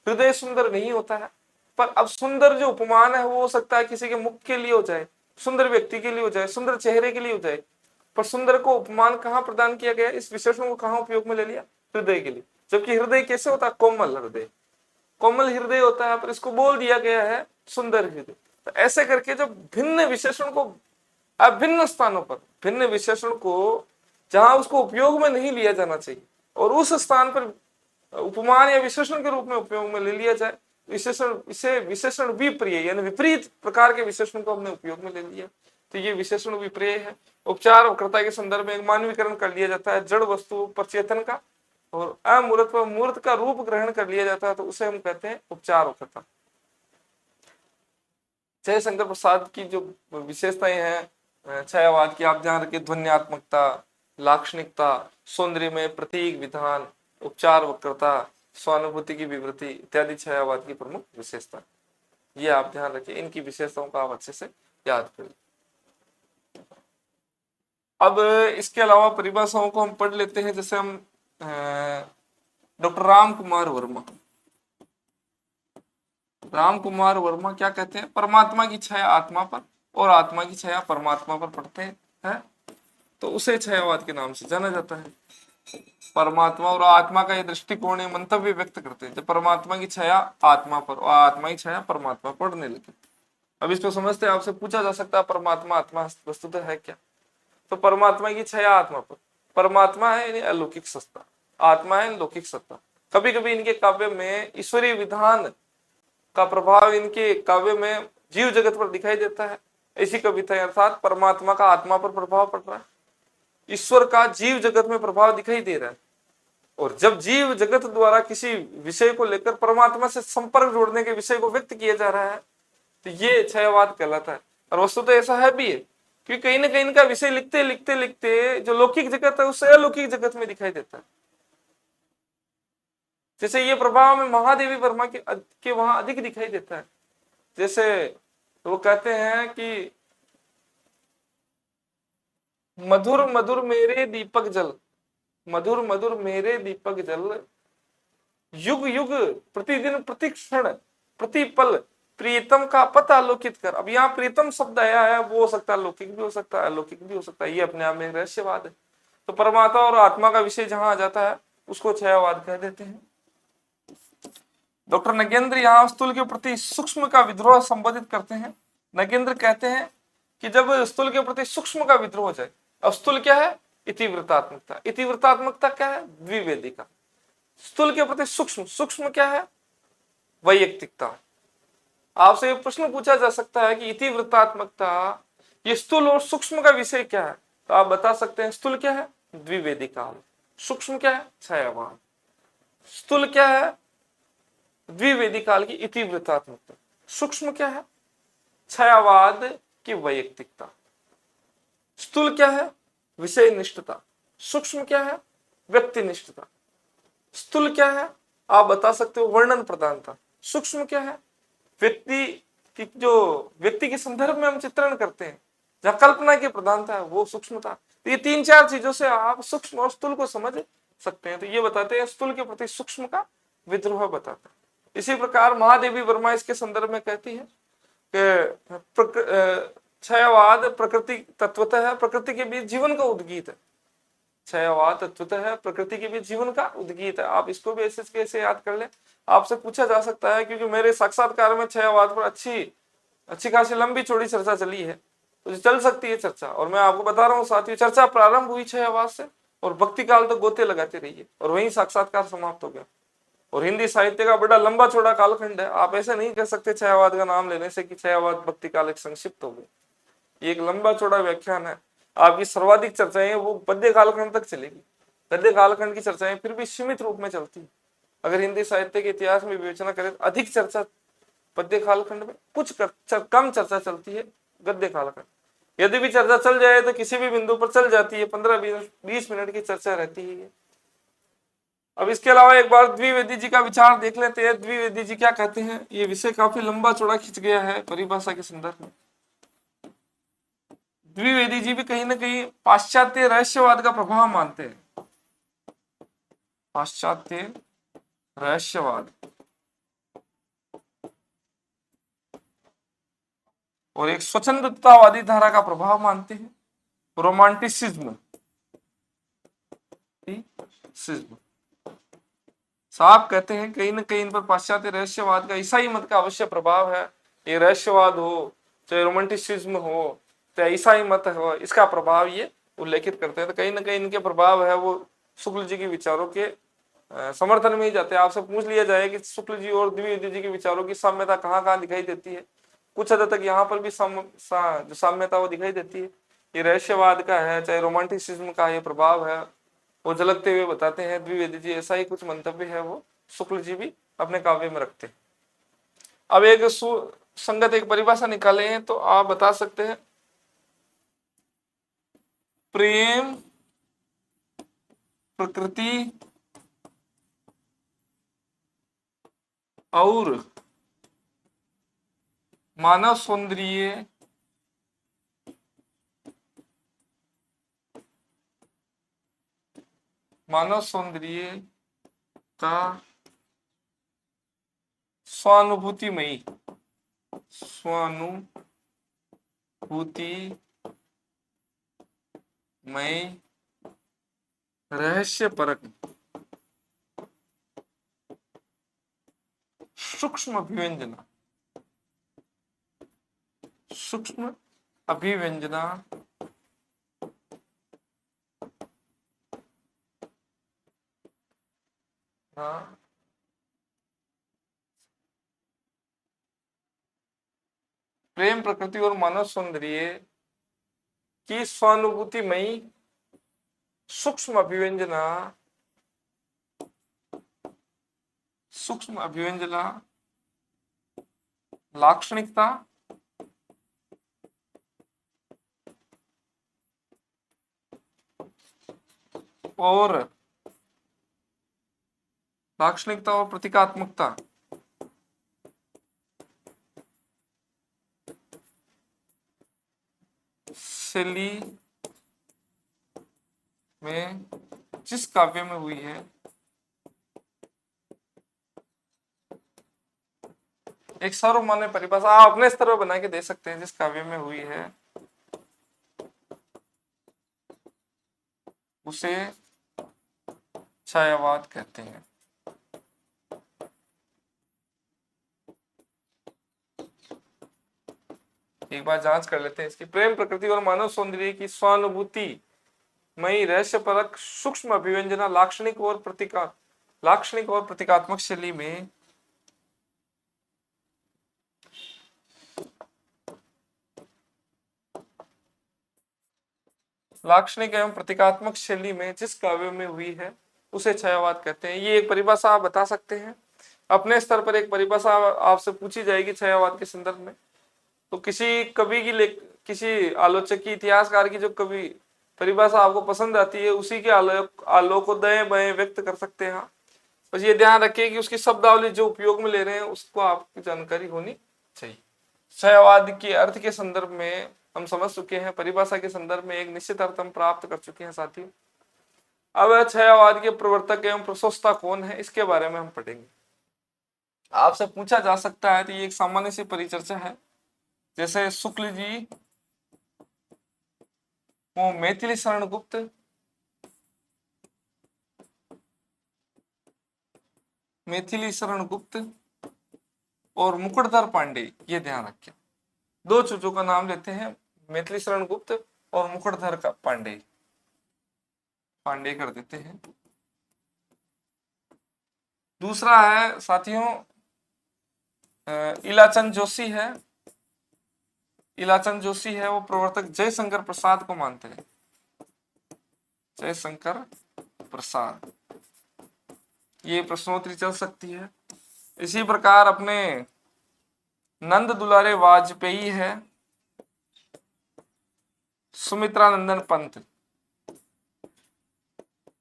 हृदय सुंदर नहीं होता है, पर अब सुंदर जो उपमान है वो हो सकता है किसी के मुख के लिए हो जाए, सुंदर व्यक्ति के लिए हो जाए, सुंदर चेहरे के लिए हो जाए, पर सुंदर को उपमान कहाँ प्रदान किया गया? इस विशेषण को कहाँ उपयोग में ले लिया? हृदय के लिए। जबकि हृदय कैसे होता है? कोमल हृदय, कोमल हृदय होता है, पर इसको बोल दिया गया है सुंदर हृदय। तो ऐसे करके जब भिन्न विशेषण को अभिन्न स्थानों पर, भिन्न विशेषण को जहां उसको उपयोग में नहीं लिया जाना चाहिए और उस स्थान पर उपमान या विशेषण के रूप में उपयोग में ले लिया जाए, विशेषण, इसे विशेषण विप्रिय यानी विपरीत प्रकार के विशेषण को हमने उपयोग में ले लिया, तो ये विशेषण विप्रिय है। उपचार वक्रता के संदर्भ में एक मानवीकरण कर लिया जाता है जड़ वस्तु पर चेतन का, और अमूर्त पर मूर्त का रूप ग्रहण कर लिया जाता है, तो उसे हम कहते हैं उपचार वक्रता। जय शंकर प्रसाद की जो विशेषताएं हैं छायावाद की, आप ध्यान रखिए, ध्वन्यात्मकता, लाक्षणिकता, सौंदर्य में प्रतीक विधान, उपचार वक्रता, स्वानुभूति की विवृत्ति इत्यादि छायावाद की प्रमुख विशेषता। ये आप ध्यान रखिए, इनकी विशेषताओं का आप अच्छे से याद करिए। अब इसके अलावा परिभाषाओं को हम पढ़ लेते हैं। जैसे हम डॉक्टर राम कुमार वर्मा क्या कहते हैं, परमात्मा की छाया आत्मा पर और आत्मा की छाया परमात्मा पर पड़ते हैं, तो उसे छायावाद के नाम से जाना जाता है। परमात्मा और आत्मा का ये दृष्टिकोण मंतव्य व्यक्त करते हैं, जब परमात्मा की छाया आत्मा पर और आत्मा की छाया परमात्मा पर पड़ने लगे। अब इसको समझते हैं, आपसे पूछा जा सकता है परमात्मा आत्मा वस्तुतः है क्या? तो परमात्मा की छाया आत्मा पर, परमात्मा है यानी अलौकिक सत्ता, आत्मा है लौकिक सत्ता। कभी कभी इनके काव्य में ईश्वरीय विधान का प्रभाव इनके काव्य में जीव जगत पर दिखाई देता है। ऐसी कविता, अर्थात परमात्मा का आत्मा पर प्रभाव पड़ रहा है, ईश्वर का जीव जगत में प्रभाव दिखाई दे रहा है। और जब जीव जगत द्वारा किसी विषय को लेकर परमात्मा से संपर्क जोड़ने के विषय को व्यक्त किया जा रहा है, तो ये छायावाद कहलाता है। और वस्तु तो ऐसा है भी है, क्योंकि कहीं ना कहीं इनका विषय लिखते लिखते लिखते जो लौकिक जगत है उससे अलौकिक जगत में दिखाई देता है। जैसे ये प्रभाव में महादेवी वर्मा के वहां अधिक दिखाई देता है। जैसे वो कहते हैं कि मधुर मधुर मेरे दीपक जल, मधुर मधुर मेरे दीपक जल, युग युग प्रतिदिन प्रतिक्षण प्रतिपल प्रीतम का पता आलोकित कर। अब यहाँ प्रीतम शब्द आया है, वो हो सकता है लौकिक भी हो सकता है, अलौकिक भी हो सकता है, ये अपने आप में रहस्यवाद है। तो परमात्मा और आत्मा का विषय जहां आ जाता है उसको छायावाद कह देते हैं। डॉक्टर नगेंद्र यहाँ स्थूल के प्रति सूक्ष्म का विद्रोह संबोधित करते हैं। नगेंद्र कहते हैं कि जब स्थूल के प्रति सूक्ष्म का विद्रोह हो जाए, अब स्थूल क्या है? इतिवृत्तात्मकता। इतिवृत्तात्मकता क्या है? द्विवेदिका। स्थूल के प्रति सूक्ष्म, सूक्ष्म क्या है? वैयक्तिकता। आपसे ये प्रश्न पूछा जा सकता है कि इतिवृत्तात्मकता, ये स्थूल और सूक्ष्म का विषय क्या है? तो आप बता सकते हैं स्थूल क्या है? द्विवेदिका। सूक्ष्म क्या है? छायावाद। स्थूल क्या है? द्विवेदी काल की इतिवृत्तात्मकता। सूक्ष्म क्या है? छायावाद की वैयक्तिकता। स्थूल क्या है? विषय निष्ठता। सूक्ष्म क्या है? व्यक्ति निष्ठता। स्थूल क्या है? आप बता सकते हो वर्णन प्रधानता। सूक्ष्म क्या है? व्यक्ति की, जो व्यक्ति के संदर्भ में हम चित्रण करते हैं, जहां कल्पना की प्रधानता है, वो सूक्ष्मता। तो ये तीन चार चीजों से आप सूक्ष्म और स्थूल को समझ सकते हैं। तो ये बताते हैं स्थूल के प्रति सूक्ष्म का विद्रोह बताता है। इसी प्रकार महादेवी वर्मा इसके संदर्भ में कहती है कि छायावाद प्रकृति तत्वतः है, प्रकृति के बीच जीवन का उद्गीत है। छायावाद तत्वतः है, प्रकृति के बीच जीवन का उद्गीत है। आप इसको भी ऐसे कैसे याद कर ले, आपसे पूछा जा सकता है, क्योंकि मेरे साक्षात्कार में छायावाद पर अच्छी खासी लंबी चौड़ी चर्चा चली है, तो चल सकती है चर्चा। और मैं आपको बता रहा हूँ साथियों, चर्चा प्रारंभ हुई छायावाद से और भक्ति काल तक गोते लगाते रहिए, और वहीं साक्षात्कार समाप्त हो गया। और हिंदी साहित्य का बड़ा लंबा चौड़ा कालखंड है। आप ऐसे नहीं कह सकते छायावाद का नाम लेने से कि छायावाद भक्ति काल एक संक्षिप्त हो गया। ये एक लंबा चौड़ा व्याख्यान है। आपकी सर्वाधिक चर्चाएं वो पद्य कालखंड तक चलेगी। गद्य कालखंड की चर्चाएं फिर भी सीमित रूप में चलती है। अगर हिंदी साहित्य के इतिहास में विवेचना करें, अधिक चर्चा पद्य कालखंड में, कुछ कम चर्चा चलती है गद्य कालखंड। यदि भी चर्चा चल जाए तो किसी भी बिंदु पर चल जाती है, 15-20 मिनट की चर्चा रहती है। अब इसके अलावा एक बार द्विवेदी जी का विचार देख लेते हैं। द्विवेदी जी क्या कहते हैं, ये विषय काफी लंबा चौड़ा खिंच गया है परिभाषा के संदर्भ में। द्विवेदी जी भी कहीं ना कहीं पाश्चात्य रहस्यवाद का प्रभाव मानते हैं। पाश्चात्य रहस्यवाद और एक स्वच्छंदतावादी धारा का प्रभाव मानते हैं। रोमांटिसिज्म साहब कहते हैं कहीं ना कहीं इन पर पाश्चात्य रहस्यवाद का, ईसाई मत का अवश्य प्रभाव है। ये रहस्यवाद हो, चाहे रोमांटिसिज्म हो, चाहे ईसाई मत हो, इसका प्रभाव ये उल्लेखित करते हैं। तो कहीं ना कहीं इनके प्रभाव है वो शुक्ल जी के विचारों के समर्थन में ही जाते हैं। आपसे पूछ लिया जाए कि शुक्ल जी और द्विवेदी जी के विचारों की साम्यता कहाँ कहाँ दिखाई देती है, कुछ हद तक यहाँ पर भी जो साम्यता वो दिखाई देती है। ये रहस्यवाद का है, चाहे रोमांटिसिज्म का ये प्रभाव है, वो झलकते हुए बताते हैं द्विवेदी जी। ऐसा ही कुछ मंतव्य है वो शुक्ल जी भी अपने काव्य में रखते हैं। अब एक संगत एक परिभाषा निकाले हैं, तो आप बता सकते हैं प्रेम प्रकृति और मानव सौंदर्य का स्वानुभूतिमयी रहस्यपरक सूक्ष्म अभिव्यंजना प्रेम प्रकृति और मानव सौंदर्य की स्वानुभूतिमयी सूक्ष्म अभिव्यंजना लाक्षणिकता और प्रतीकात्मकता शैली में जिस काव्य में हुई है, एक सर्वमान्य परिभाषा आप अपने स्तर पर बना के दे सकते हैं। जिस काव्य में हुई है उसे छायावाद कहते हैं। एक बार जांच कर लेते हैं इसकी। प्रेम प्रकृति और मानव सौंदर्य की स्वानुभूति मई रहस्यपरक सूक्ष्म अभिव्यंजना लाक्षणिक और प्रतीकात्मक शैली में लाक्षणिक एवं प्रतीकात्मक शैली में जिस काव्य में हुई है उसे छायावाद कहते हैं। ये एक परिभाषा आप बता सकते हैं। अपने स्तर पर एक परिभाषा आपसे पूछी जाएगी छायावाद के संदर्भ में, तो किसी कवि की किसी आलोचक की, इतिहासकार की जो कवि परिभाषा आपको पसंद आती है उसी के आलोकोदय में व्यक्त कर सकते हैं। बस ये ध्यान रखिए कि उसकी शब्दावली जो उपयोग में ले रहे हैं उसको आपकी जानकारी होनी चाहिए। छायावाद के अर्थ के संदर्भ में हम समझ चुके हैं, परिभाषा के संदर्भ में एक निश्चित अर्थ हम प्राप्त कर चुके हैं साथियों। अब छायावाद के प्रवर्तक एवं प्रशोस्ता कौन है, इसके बारे में हम पढ़ेंगे। आपसे पूछा जा सकता है, तो ये एक सामान्य सी परिचर्चा है। जैसे शुक्ल जी वो मैथिली शरण गुप्त और मुकुटधर पांडे, ये ध्यान रखें। दो चूचों का नाम लेते हैं, मैथिली शरण गुप्त और मुकुटधर का पांडे कर देते हैं। दूसरा है साथियों इलाचंद जोशी है। वो प्रवर्तक जयशंकर प्रसाद को मानते हैं। जयशंकर प्रसाद, ये प्रश्नोत्तरी चल सकती है। इसी प्रकार अपने नंद दुलारे वाजपेयी है, सुमित्रानंदन पंत।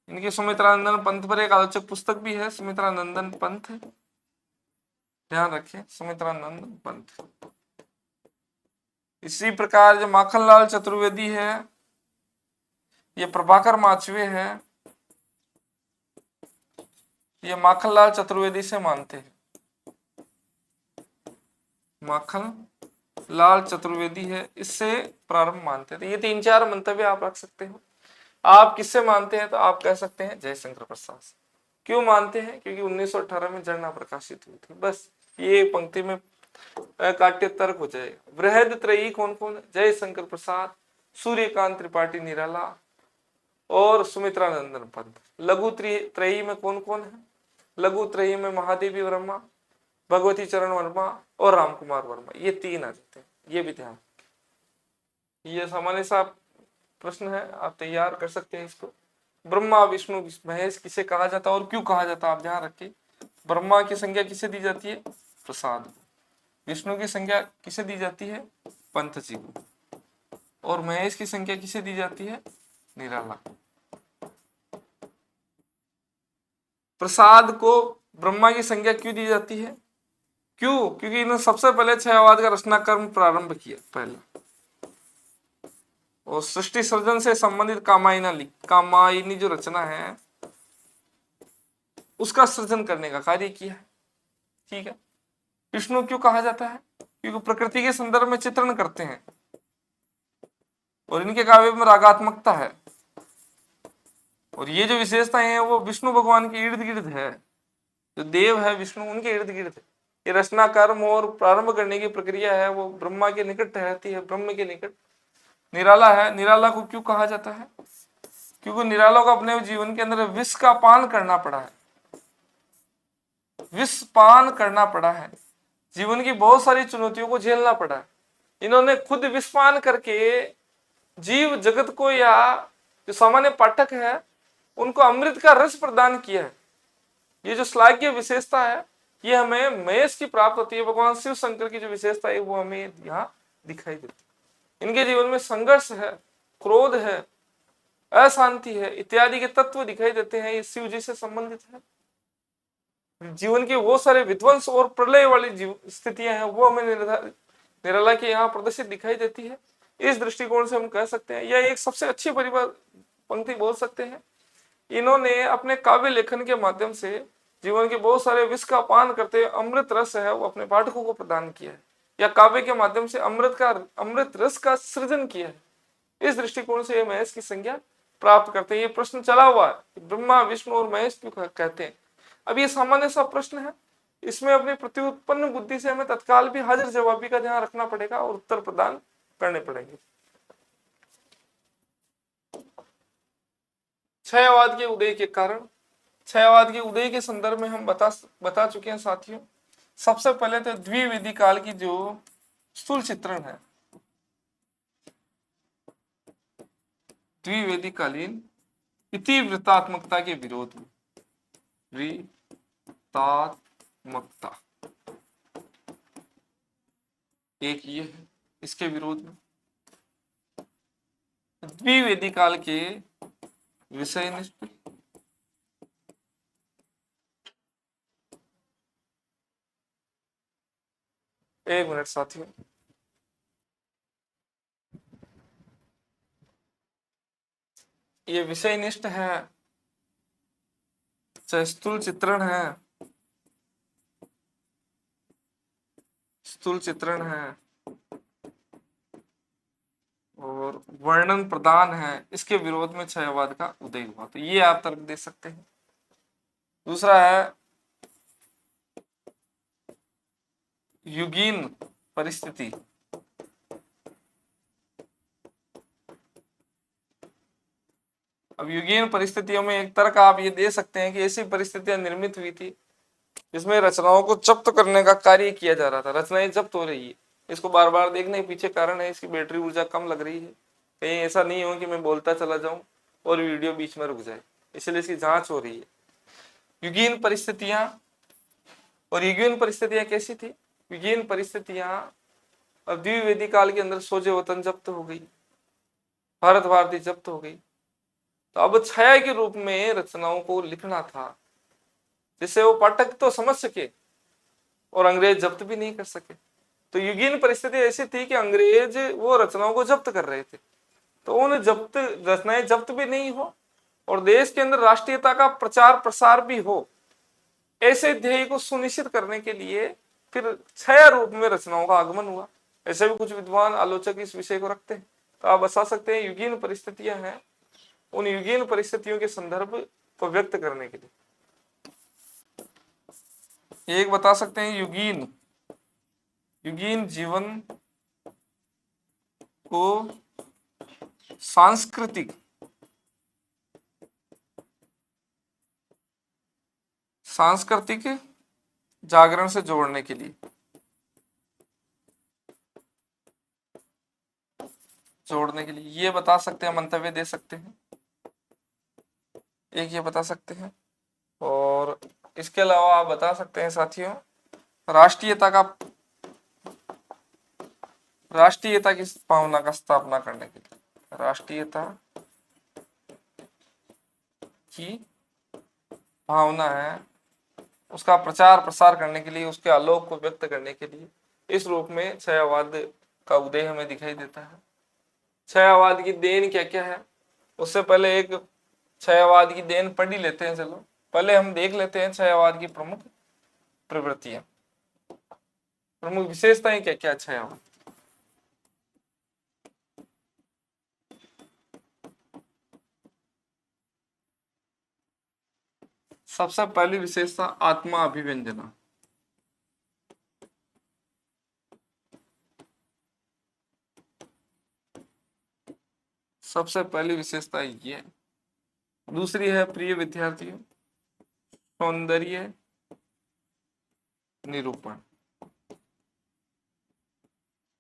इनकी सुमित्रानंदन पंत पर एक आलोचक पुस्तक भी है, सुमित्रानंदन पंत, ध्यान रखें, सुमित्रानंदन पंत। इसी प्रकार जो माखनलाल चतुर्वेदी है, ये प्रभाकर माचवे है, ये माखनलाल चतुर्वेदी से मानते हैं। माखनलाल चतुर्वेदी है, इससे प्रारंभ मानते हैं। तो ये 3-4 मंतव्य आप रख सकते हो। आप किससे मानते हैं, तो आप कह सकते हैं जयशंकर प्रसाद। क्यों मानते हैं? क्योंकि 1918 में जर्ना प्रकाशित हुई थी। बस ये पंक्ति में काट्य तर्क हो जाएगा। वृहद त्रयी कौन कौन है? जयशंकर प्रसाद, सूर्यकांत त्रिपाठी निराला और सुमित्रानंदन पंत। लघु त्रयी में कौन कौन है? लघु त्रयी में महादेवी वर्मा, भगवती चरण वर्मा और राम कुमार वर्मा, ये 3 आ जाते हैं। ये भी ध्यान, ये सामान्य सा प्रश्न है, आप तैयार कर सकते हैं इसको। ब्रह्मा विष्णु महेश किसे कहा जाता है और क्यों कहा जाता है, आप ध्यान रखिए। ब्रह्मा की संज्ञा किसे दी जाती है? प्रसाद। विष्णु की संज्ञा किसे दी जाती है? पंत जी को। और महेश की संज्ञा किसे दी जाती है? निराला। प्रसाद को ब्रह्मा की संज्ञा क्यों दी जाती है? क्यों? क्योंकि इन्होंने सबसे पहले छयवाद का रचना कर्म प्रारंभ किया पहला, और सृष्टि सृजन से संबंधित कामायनी जो रचना है उसका सृजन करने का कार्य किया है। ठीक है। विष्णु क्यों कहा जाता है? क्योंकि प्रकृति के संदर्भ में चित्रण करते हैं और इनके काव्य में रागात्मकता है, और ये जो विशेषताएं हैं वो विष्णु भगवान के इर्द गिर्द है। जो देव है विष्णु, उनके इर्द गिर्द है। ये रचना कर्म और प्रारंभ करने की प्रक्रिया है वो ब्रह्मा के निकट रहती है, ब्रह्म के निकट। निराला है। निराला को क्यों कहा जाता है? क्योंकि निराला को अपने जीवन के अंदर विष का पान करना पड़ा है, विष पान करना पड़ा है, जीवन की बहुत सारी चुनौतियों को झेलना पड़ा है। इन्होंने खुद विष पान करके जीव जगत को या जो सामान्य पाठक है उनको अमृत का रस प्रदान किया है। ये जो श्लाघ्य विशेषता है ये हमें महेश की प्राप्त होती है। भगवान शिव शंकर की जो विशेषता है वो हमें यहाँ दिखाई देती है। इनके जीवन में संघर्ष है, क्रोध है, अशांति है इत्यादि के तत्व दिखाई देते हैं। ये शिव जी से संबंधित है। जीवन के वो सारे विध्वंस और प्रलय वाली स्थितियां हैं वो हमें निराला के यहाँ प्रदर्शित दिखाई देती है। इस दृष्टिकोण से हम कह सकते हैं यह एक सबसे अच्छी पंक्ति बोल सकते हैं। इन्होंने अपने काव्य लेखन के माध्यम से जीवन के बहुत सारे विष का पान करते अमृत रस है वो अपने पाठकों को प्रदान किया है, या काव्य के माध्यम से अमृत रस का सृजन किया है। इस दृष्टिकोण से महेश की संज्ञा प्राप्त करते हैं। ये प्रश्न चला हुआ है ब्रह्मा विष्णु और महेश क्यों कहते हैं। अब ये सामान्य सा प्रश्न है, इसमें अपनी प्रत्युत्पन्न बुद्धि से हमें तत्काल भी हाजिर जवाबी का ध्यान रखना पड़ेगा और उत्तर प्रदान करने पड़ेंगे। छयवाद के उदय के कारण, छयवाद के उदय के संदर्भ में हम बता चुके हैं साथियों। सबसे पहले तो द्विवेदी काल की जो स्थूल चित्रण है, द्विवेदी कालीन इतिवृत्तात्मकता के विरोध में, वृत्तात्मकता एक ये है, इसके विरोध में द्विवेदी काल के विषयनिष्ठ, एक मिनट साथियों, ये विषयनिष्ठ है चाहे स्थूल चित्रण है, स्थूल चित्रण है और वर्णन प्रदान है, इसके विरोध में छयवाद का उदय हुआ। तो ये आप तर्क दे सकते हैं। दूसरा है युगीन परिस्थिति। अब युगीन परिस्थितियों में एक तर्क आप ये दे सकते हैं कि ऐसी परिस्थितियां निर्मित हुई थी जिसमें रचनाओं को जब्त करने का कार्य किया जा रहा था। रचनाएं जब्त हो रही है, इसको बार बार देखने के पीछे कारण है इसकी बैटरी ऊर्जा कम लग रही है। कहीं ऐसा नहीं हो कि मैं बोलता चला जाऊं और वीडियो बीच में रुक जाए, इसलिए इसकी जांच हो रही है। युगीन परिस्थितियां, और युगीन परिस्थितियां कैसी थी? युगीन परिस्थितियां अब द्विवेदी काल के अंदर सोजे वतन जब्त हो गई, भारत भारती जब्त हो गई, तो अब छाया के रूप में रचनाओं को लिखना था जिससे वो पाठक तो समझ सके और अंग्रेज जब्त भी नहीं कर सके। तो युगीन परिस्थिति ऐसी थी कि अंग्रेज वो रचनाओं को जब्त कर रहे थे, तो उन्हें रचनाएं जब्त भी नहीं हो और देश के अंदर राष्ट्रीयता का प्रचार प्रसार भी हो, ऐसे ध्येय को सुनिश्चित करने के लिए फिर छाया रूप में रचनाओं का आगमन हुआ। ऐसे भी कुछ विद्वान आलोचक इस विषय को रखते हैं। तो आप बता सकते हैं युगीन परिस्थितियां हैं, उन युगीन परिस्थितियों के संदर्भ को व्यक्त करने के लिए एक बता सकते हैं युगीन जीवन को सांस्कृतिक जागरण से जोड़ने के लिए ये बता सकते हैं, मंतव्य दे सकते हैं, एक ये बता सकते हैं। और इसके अलावा आप बता सकते हैं साथियों राष्ट्रीयता का राष्ट्रीयता की भावना का स्थापना करने के लिए, राष्ट्रीयता की भावना है उसका प्रचार प्रसार करने के लिए, उसके आलोक को व्यक्त करने के लिए इस रूप में छायावाद का उदय हमें दिखाई देता है। छायावाद की देन क्या क्या है, उससे पहले एक छायावाद की देन पढ़ ही लेते हैं। चलो पहले हम देख लेते हैं छायावाद की प्रमुख प्रवृत्तियां, प्रमुख विशेषताएं क्या क्या छायावाद। सबसे पहली विशेषता आत्मा अभिव्यंजना। सबसे पहली विशेषता ये है। दूसरी है प्रिय विद्यार्थियों सौंदर्य निरूपण।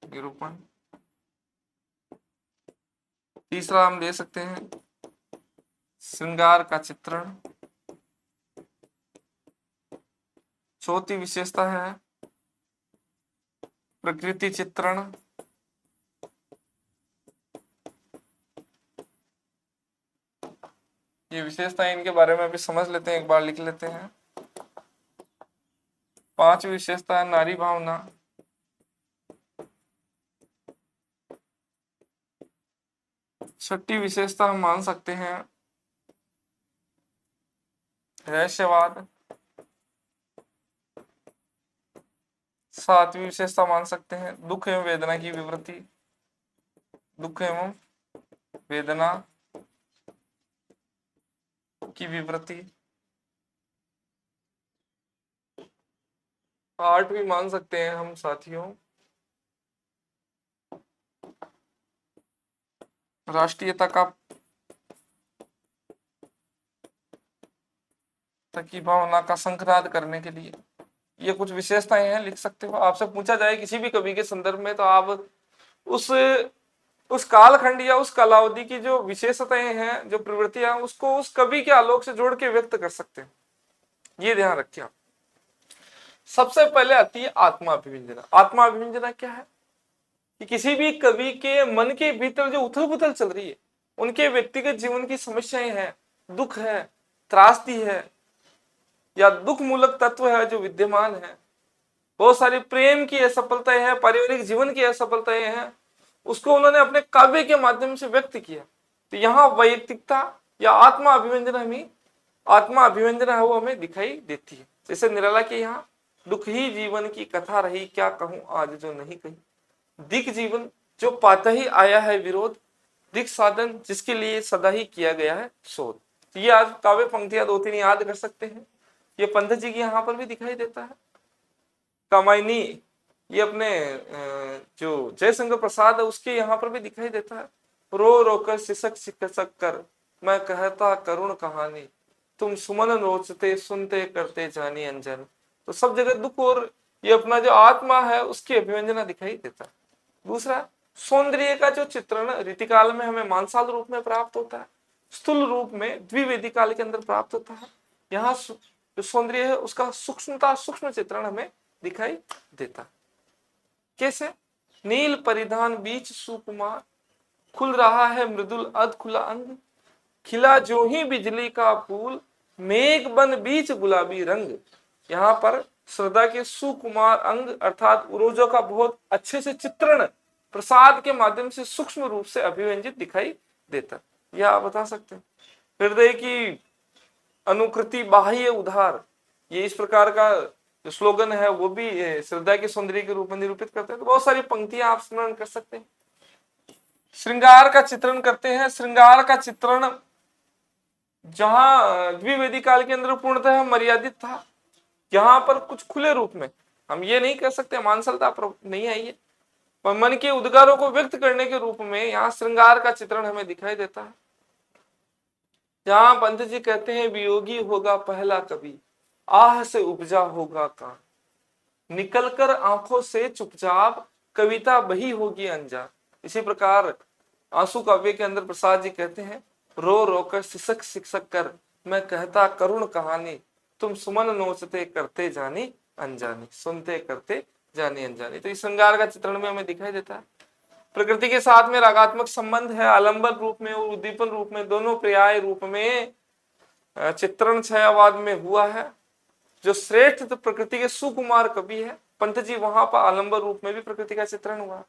निरूपण। तीसरा हम ले सकते हैं श्रृंगार का चित्रण। चौथी विशेषता है प्रकृति चित्रण। ये विशेषता इनके बारे में अभी समझ लेते हैं, एक बार लिख लेते हैं। पांचवी विशेषता है नारी भावना। छठी विशेषता हम मान सकते हैं रहस्यवाद। सातवीं विशेषता मान सकते हैं दुख एवं वेदना की विवृत्ति। दुख एवं वेदना की विवृत्ति। आठवीं मान सकते हैं हम साथियों राष्ट्रीयता का की भावना का संक्रांत करने के लिए। ये कुछ विशेषताएं हैं, लिख सकते हो। आपसे पूछा जाए किसी भी कवि के संदर्भ में तो आप उस कालखंड या उस कालावधि की जो विशेषताएं हैं, जो प्रवृत्तियां, उसको उस कवि के आलोक से जोड़ के व्यक्त कर सकते हैं। ये ध्यान रखिए आप। सबसे पहले आती है आत्मा अभिव्यंजना। आत्मा अभिव्यंजना क्या है कि किसी भी कवि के मन के भीतर जो उथल पुथल चल रही है, उनके व्यक्तिगत जीवन की समस्याएं हैं, दुख है, त्रासदी है या दुख मूलक तत्व है जो विद्यमान है, बहुत सारी प्रेम की असफलताएं हैं, पारिवारिक जीवन की असफलताएं हैं, उसको उन्होंने अपने काव्य के माध्यम से व्यक्त किया। तो यहाँ वैयक्तिकता या आत्मा अभिव्यंजना है वो हमें दिखाई देती है। जैसे निराला के यहाँ दुख ही जीवन की कथा रही, क्या कहूं आज जो नहीं कही। दिख जीवन जो पाता ही आया है विरोध, दिख साधन जिसके लिए सदा ही किया गया है शोध। तो ये आज काव्य पंक्तियां दो तीन याद कर सकते हैं। ये पंत जी की यहाँ पर भी दिखाई देता है। कामायनी ये अपने जो जयशंकर प्रसाद है उसके यहाँ पर भी दिखाई देता है। रो रो कर सिसक सिसक कर मैं कहता करुण कहानी, तुम सुमन नोचते सुनते करते जानी अनजानी। तो सब जगह दुख और ये अपना जो आत्मा है उसकी अभिव्यंजना दिखाई देता है। दूसरा सौंदर्य का जो चित्रण रीतिकाल में हमें मानसाल रूप में प्राप्त होता है, स्थूल रूप में द्विवेदी काल के अंदर प्राप्त होता है। यहाँ जो सौंदर्य है उसका सूक्ष्म चित्रण हमें दिखाई देता। कैसे? नील परिधान बीच सुकुमार, खुल रहा है मृदुल अध खुला अंग, खिला जो ही बिजली का फूल, मेघ बन बीच गुलाबी रंग। यहाँ पर श्रद्धा के सुकुमार अंग अर्थात उरोजों का बहुत अच्छे से चित्रण प्रसाद के माध्यम से सूक्ष्म रूप से अभिव्यंजित दिखाई देता। यह आप बता सकते हैं। हृदय की अनुकृति बाह्य उधार, ये इस प्रकार का जो स्लोगन है वो भी श्रद्धा के सौंदर्य के रूप में निरूपित करते हैं। तो बहुत सारी पंक्तियां आप स्मरण कर सकते हैं। श्रृंगार का चित्रण करते हैं। श्रृंगार का चित्रण जहां द्विवेदी काल के अंदर पूर्णतः मर्यादित था, यहाँ पर कुछ खुले रूप में हम ये नहीं कह सकते मानसलता नहीं आई है, पर मन के उद्गारों को व्यक्त करने के रूप में यहाँ श्रृंगार का चित्रण हमें दिखाई देता है। जहां पंत जी कहते हैं वियोगी होगा पहला कवि, आह से उपजा होगा कान, निकलकर आंखों से चुपचाप कविता बही होगी अनजान। इसी प्रकार आंसू काव्य के अंदर प्रसाद जी कहते हैं रो रो कर सिसक सिसक कर मैं कहता करुण कहानी, तुम सुमन नोचते करते जानी अनजानी, सुनते करते जानी अनजानी। तो इस श्रृंगार का चित्रण में हमें दिखाई देता है। प्रकृति के साथ में रागात्मक संबंध है, आलंबन रूप में और उद्दीपन रूप में, दोनों पर्याय रूप में चित्रण छायावाद में हुआ है। जो श्रेष्ठ तो प्रकृति के सुकुमार कवि है पंत जी, वहां पर आलंबन रूप में भी प्रकृति का चित्रण हुआ।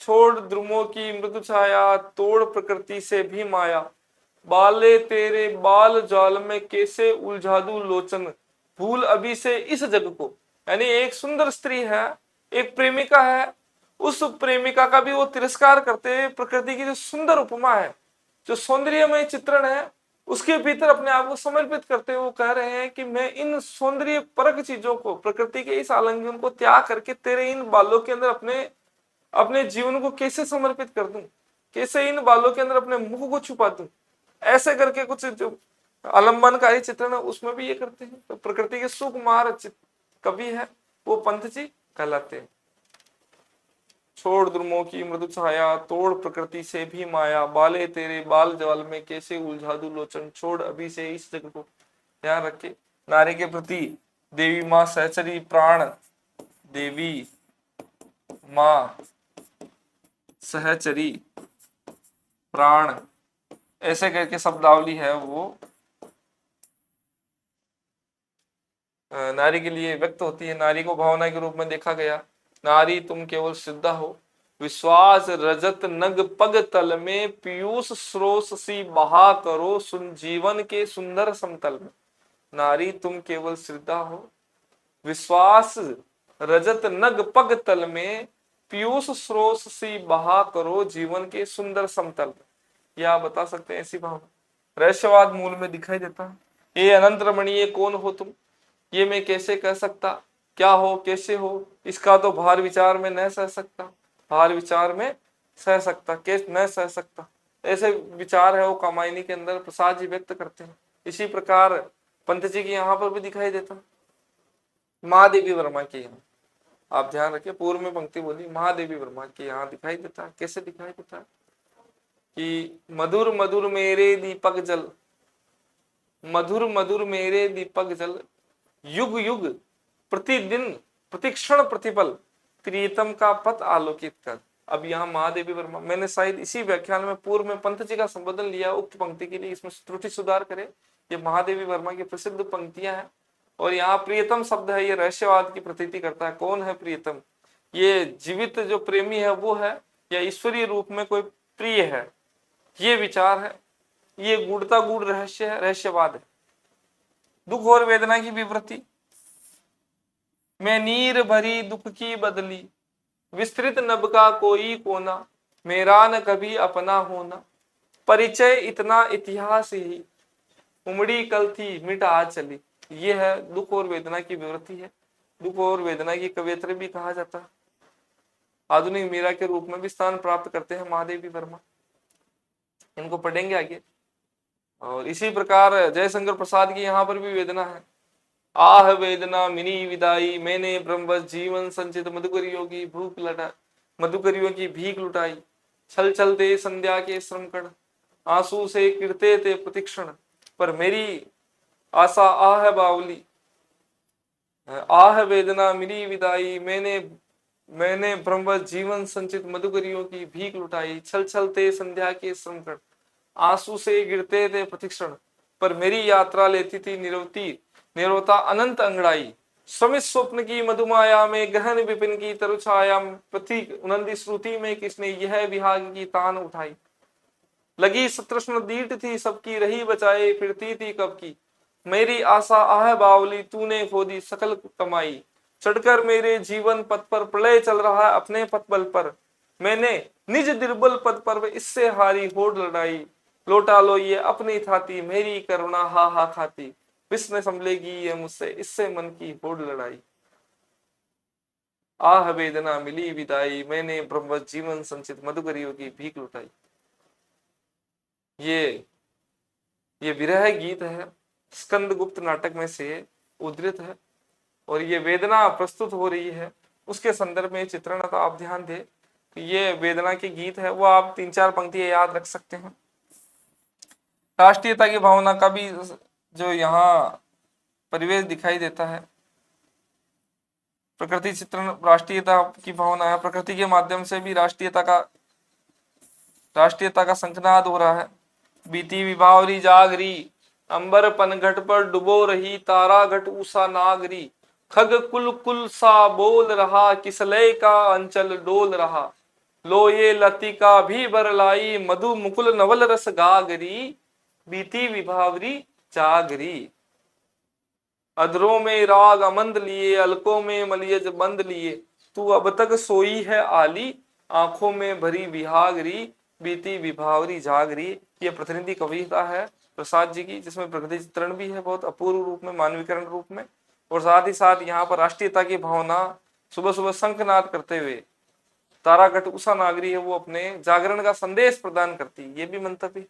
छोड़ द्रुमों की मृदु छाया, तोड़ प्रकृति से भी माया, बाले तेरे बाल जाल में कैसे उलझा दूं लोचन, भूल अभी से इस जग को। यानी एक सुंदर स्त्री है, एक प्रेमिका है, उस प्रेमिका का भी वो तिरस्कार करते हैं। प्रकृति की जो सुंदर उपमा है, जो सौंदर्यमय चित्रण है, उसके भीतर अपने आप को समर्पित करते हुए वो कह रहे हैं कि मैं इन सौंदर्य परक चीजों को, प्रकृति के इस आलिंगन को त्याग करके तेरे इन बालों के अंदर अपने अपने जीवन को कैसे समर्पित कर दूं, कैसे इन बालों के अंदर अपने मुख को छुपा दूं। ऐसे करके कुछ जो आलंबनकारी चित्रण है उसमें भी ये करते हैं। तो प्रकृति के सुकुमार कवि है वो पंत जी कहलाते हैं। छोड़ द्रुमों की मृदु छाया, तोड़ प्रकृति से भी माया, बाले तेरे बाल जवाल में कैसे उलझा दूं लोचन, छोड़ अभी से इस जग को। ध्यान रखे, नारी के प्रति देवी माँ सहचरी प्राण, देवी माँ सहचरी प्राण, ऐसे करके शब्दावली है वो नारी के लिए व्यक्त होती है। नारी को भावना के रूप में देखा गया। नारी तुम केवल सिद्धा हो, विश्वास रजत नग पग तल में, पीयूष स्रोत सी बहा करो सुन जीवन के सुंदर समतल में। नारी तुम केवल श्रद्धा हो, विश्वास रजत नग पग तल में, पीयूष स्रोत सी बहा करो जीवन के सुंदर समतल में। यह आप बता सकते हैं ऐसी भावना रहस्यवाद मूल में दिखाई देता है। ये अनंत रमणीय कौन हो तुम, ये मैं कैसे कह सकता, क्या हो कैसे हो, इसका तो भार विचार में न सह सकता, भार विचार में सह सकता, कैसे न सह सकता। ऐसे विचार है वो कामायनी के अंदर प्रसाद जी व्यक्त करते हैं। इसी प्रकार पंत जी की यहाँ पर भी दिखाई देता। महादेवी वर्मा की यहाँ आप ध्यान रखिए, पूर्व में पंक्ति बोली महादेवी वर्मा की यहाँ दिखाई देता है। कैसे दिखाई देता है कि मधुर मधुर मेरे दीपक जल, मधुर मधुर मेरे दीपक जल, युग युग प्रतिदिन प्रतिक्षण प्रतिपल, प्रियतम का पथ आलोकित कर। अब यहाँ महादेवी वर्मा, मैंने शायद इसी व्याख्यान में पूर्व में पंत जी का संबोधन लिया उक्त पंक्ति के लिए, इसमें त्रुटि सुधार करें। ये महादेवी वर्मा की प्रसिद्ध पंक्तियां हैं। और यहाँ प्रियतम शब्द है, ये रहस्यवाद की प्रतीति करता है। कौन है प्रियतम, ये जीवित जो प्रेमी है वो है या ईश्वरीय रूप में कोई प्रिय है, ये विचार है। ये गूढ़ता गूढ़ रहस्य है, रहस्यवाद है। दुख और वेदना की विवृत्ति, मैं नीर भरी दुख की बदली, विस्तृत नभ का कोई कोना, मेरा न कभी अपना होना, परिचय इतना इतिहास ही, उमड़ी कल थी मिट आज चली। ये है दुख और वेदना की विवृत्ति है। दुख और वेदना की कवियत्री भी कहा जाता है। आधुनिक मीरा के रूप में भी स्थान प्राप्त करते हैं महादेवी वर्मा, इनको पढ़ेंगे आगे। और इसी प्रकार जयशंकर प्रसाद की यहाँ पर भी वेदना है। आह वेदना मिनी विदाई, मैंने ब्रह्म जीवन संचित, मधुकरियों की भूख लटा, मधुकरियों की भीख लुटाई, छल छल दे संध्या के श्रम कण, आंसू से गिरते थे प्रतिक्षण, पर मेरी आशा आह बावली, आह वेदना मिली विदाई, मैंने ब्रह्म जीवन संचित, मधुकरियों की भीख लुटाई, छल छलते संध्या के श्रम कण, आंसू से गिरते थे प्रतिक्षण, पर मेरी यात्रा लेती थी निरवता अनंत अंगड़ाई, श्रमित स्वप्न की मधुमाया में, गहन विपिन की तरुछाया, प्रतीक उनंदी श्रुति में किसने यह विहाग की तान उठाई, लगी सतृष्ण दीट थी सबकी, रही बचाए फिरती थी कब की, मेरी आशा आह बावली, तूने खो दी सकल कमाई, चढ़कर मेरे जीवन पथ पर प्रलय चल रहा है अपने पथ बल पर, मैंने निज दुर्बल पद पर इससे हारी होड़ लड़ाई, लौटा लो ये अपनी थाती, मेरी करुणा हा हा खाती, विस्मय संभलेगी ये मुझसे इससे मन की होड़ लड़ाई, आह वेदना मिली विदाई, मैंने ब्रह्म जीवन संचित, मधुकरियों की भीख लुटाई। ये विरह गीत है, स्कंदगुप्त नाटक में से उद्धृत है। और ये वेदना प्रस्तुत हो रही है, उसके संदर्भ में चित्रण का आप ध्यान दें। ये वेदना के गीत है, वो आप 3-4 पंक्तियां याद रख सकते हैं। राष्ट्रीयता की भावना का भी जो यहाँ परिवेश दिखाई देता है। प्रकृति चित्रण राष्ट्रीयता की भावना है। प्रकृति के माध्यम से भी राष्ट्रीयता का शंखनाद हो रहा है। बीती विभावरी जागरी, अंबर पनघट पर डुबो रही, तारा घट उषा नागरी, खग कुल कुल सा बोल रहा, किसलय का अंचल डोल रहा, लो ये लतिका भी बरलाई, मधु मुकुल नवल रस गागरी, बीती विभावरी जागरी। अधरों में राग अमंद लिए, अलकों में मलियज बंद लिए, तू अब तक सोई है आली, आंखों में भरी विहागरी, बीती विभावरी जागरी। ये प्रतिनिधि कविता है प्रसाद जी की, जिसमें प्रकृति चित्रण भी है बहुत अपूर्व रूप में, मानवीकरण रूप में, और साथ ही साथ यहाँ पर राष्ट्रीयता की भावना सुबह सुबह शंखनाद करते हुए तारागढ़ उषा नागरी है वो अपने जागरण का संदेश प्रदान करती है। ये भी मंतव्य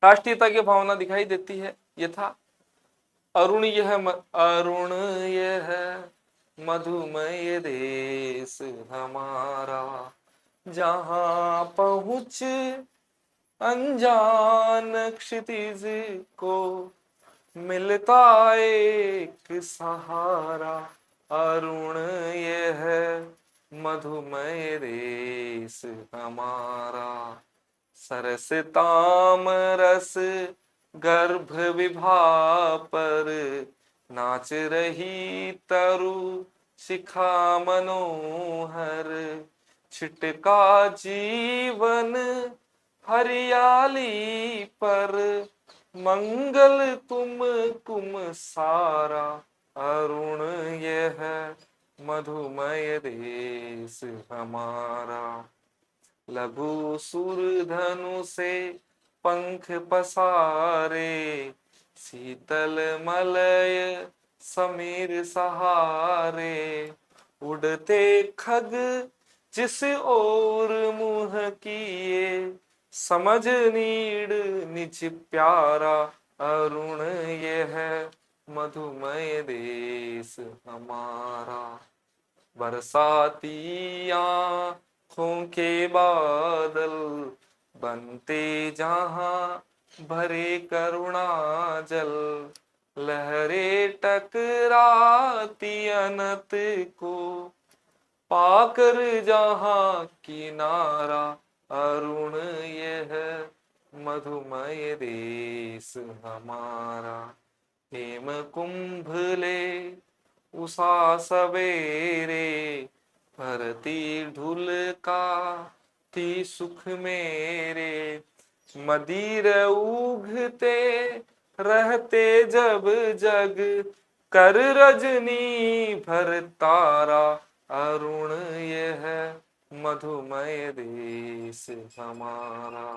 राष्ट्रीयता की भावना दिखाई देती है। यथा अरुण यह मधुमय देश हमारा, जहां पहुंच अनजान क्षितिज को मिलता एक सहारा। अरुण यह मधुमय देश हमारा, सरस तामरस गर्भ विभा पर, नाच रही तरु शिखा मनोहर, छिटका जीवन हरियाली पर, मंगल तुम कुम सारा। अरुण यह मधुमय देश हमारा, लघु सुर धनु से पंख पसारे, शीतल मलय समीर सहारे, उड़ते खग जिस ओर मुँह किए, समझ नीड़ निज प्यारा। अरुण यह मधुमय देश हमारा, बरसाती आँखों के बादल बनते जहां भरे करुणा जल, लहरे टकराती अनंत को पाकर जहां किनारा। अरुण यह मधुमय देश हमारा, हेम कुंभ ले उषा सवेरे, भरती ढुल का ती सुख मेरे, मदिर उघते रहते जब जग, कर रजनी भर तारा। अरुण यह मधुमय देश हमारा,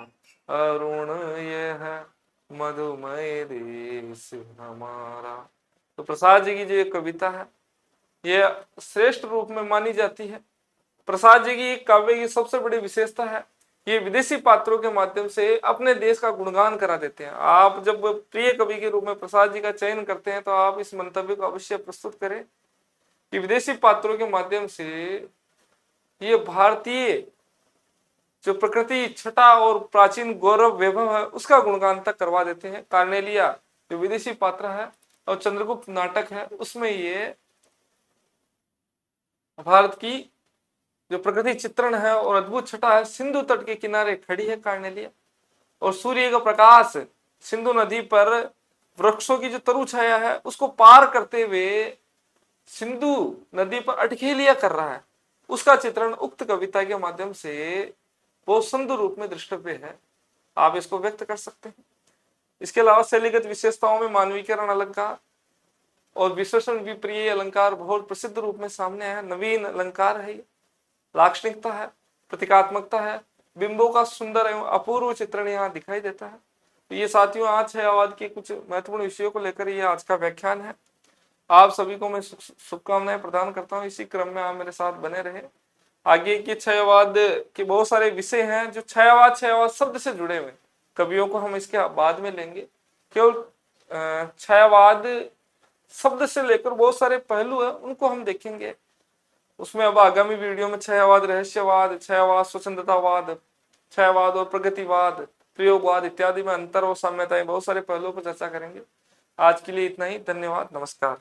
अरुण यह मधुमय देश हमारा। तो प्रसाद जी की जो कविता है ये श्रेष्ठ रूप में मानी जाती है। प्रसाद जी की काव्य की सबसे बड़ी विशेषता है ये विदेशी पात्रों के माध्यम से अपने देश का गुणगान करा देते हैं। आप जब प्रिय कवि के रूप में प्रसाद जी का चयन करते हैं तो आप इस मंतव्य को अवश्य प्रस्तुत करें कि विदेशी पात्रों के माध्यम से ये भारतीय जो प्रकृति छटा और प्राचीन गौरव वैभव है उसका गुणगान तक करवा देते हैं। कार्नेलिया जो विदेशी पात्र है और चंद्रगुप्त नाटक है उसमें ये भारत की जो प्रकृति चित्रण है और अद्भुत छटा है, सिंधु तट के किनारे खड़ी है कार्नेलिया और सूर्य का प्रकाश सिंधु नदी पर वृक्षों की जो तरु छाया है उसको पार करते हुए सिंधु नदी पर अटखेलिया कर रहा है, उसका चित्रण उक्त कविता के माध्यम से बहुत सुंदर रूप में दृष्टव्य है। आप इसको व्यक्त कर सकते हैं। इसके अलावा शैलीगत विशेषताओं में मानवीकरण अलंकार और विशेषण विप्रिय अलंकार बहुत प्रसिद्ध रूप में सामने आया। नवीन अलंकार है, लाक्षणिकता है, प्रतीकात्मकता है, बिंबों का सुंदर एवं अपूर्व चित्रण यहाँ दिखाई देता है। तो ये साथियों आज छायावाद के कुछ महत्वपूर्ण विषयों को लेकर ये आज का व्याख्यान है। आप सभी को मैं शुभकामनाएं प्रदान करता हूँ। इसी क्रम में आप मेरे साथ बने रहे। आगे के छायावाद के बहुत सारे विषय हैं जो छायावाद शब्द से जुड़े हुए, कवियों को हम इसके बाद में लेंगे। केवल छायावाद शब्द से लेकर बहुत सारे पहलू है उनको हम देखेंगे। उसमें अब आगामी वीडियो में छायावाद, रहस्यवाद, छायावाद, स्वच्छंदतावाद, छायावाद और प्रगतिवाद, प्रयोगवाद इत्यादि में अंतर और साम्यताएं बहुत सारे पहलुओं पर चर्चा करेंगे। आज के लिए इतना ही। धन्यवाद। नमस्कार।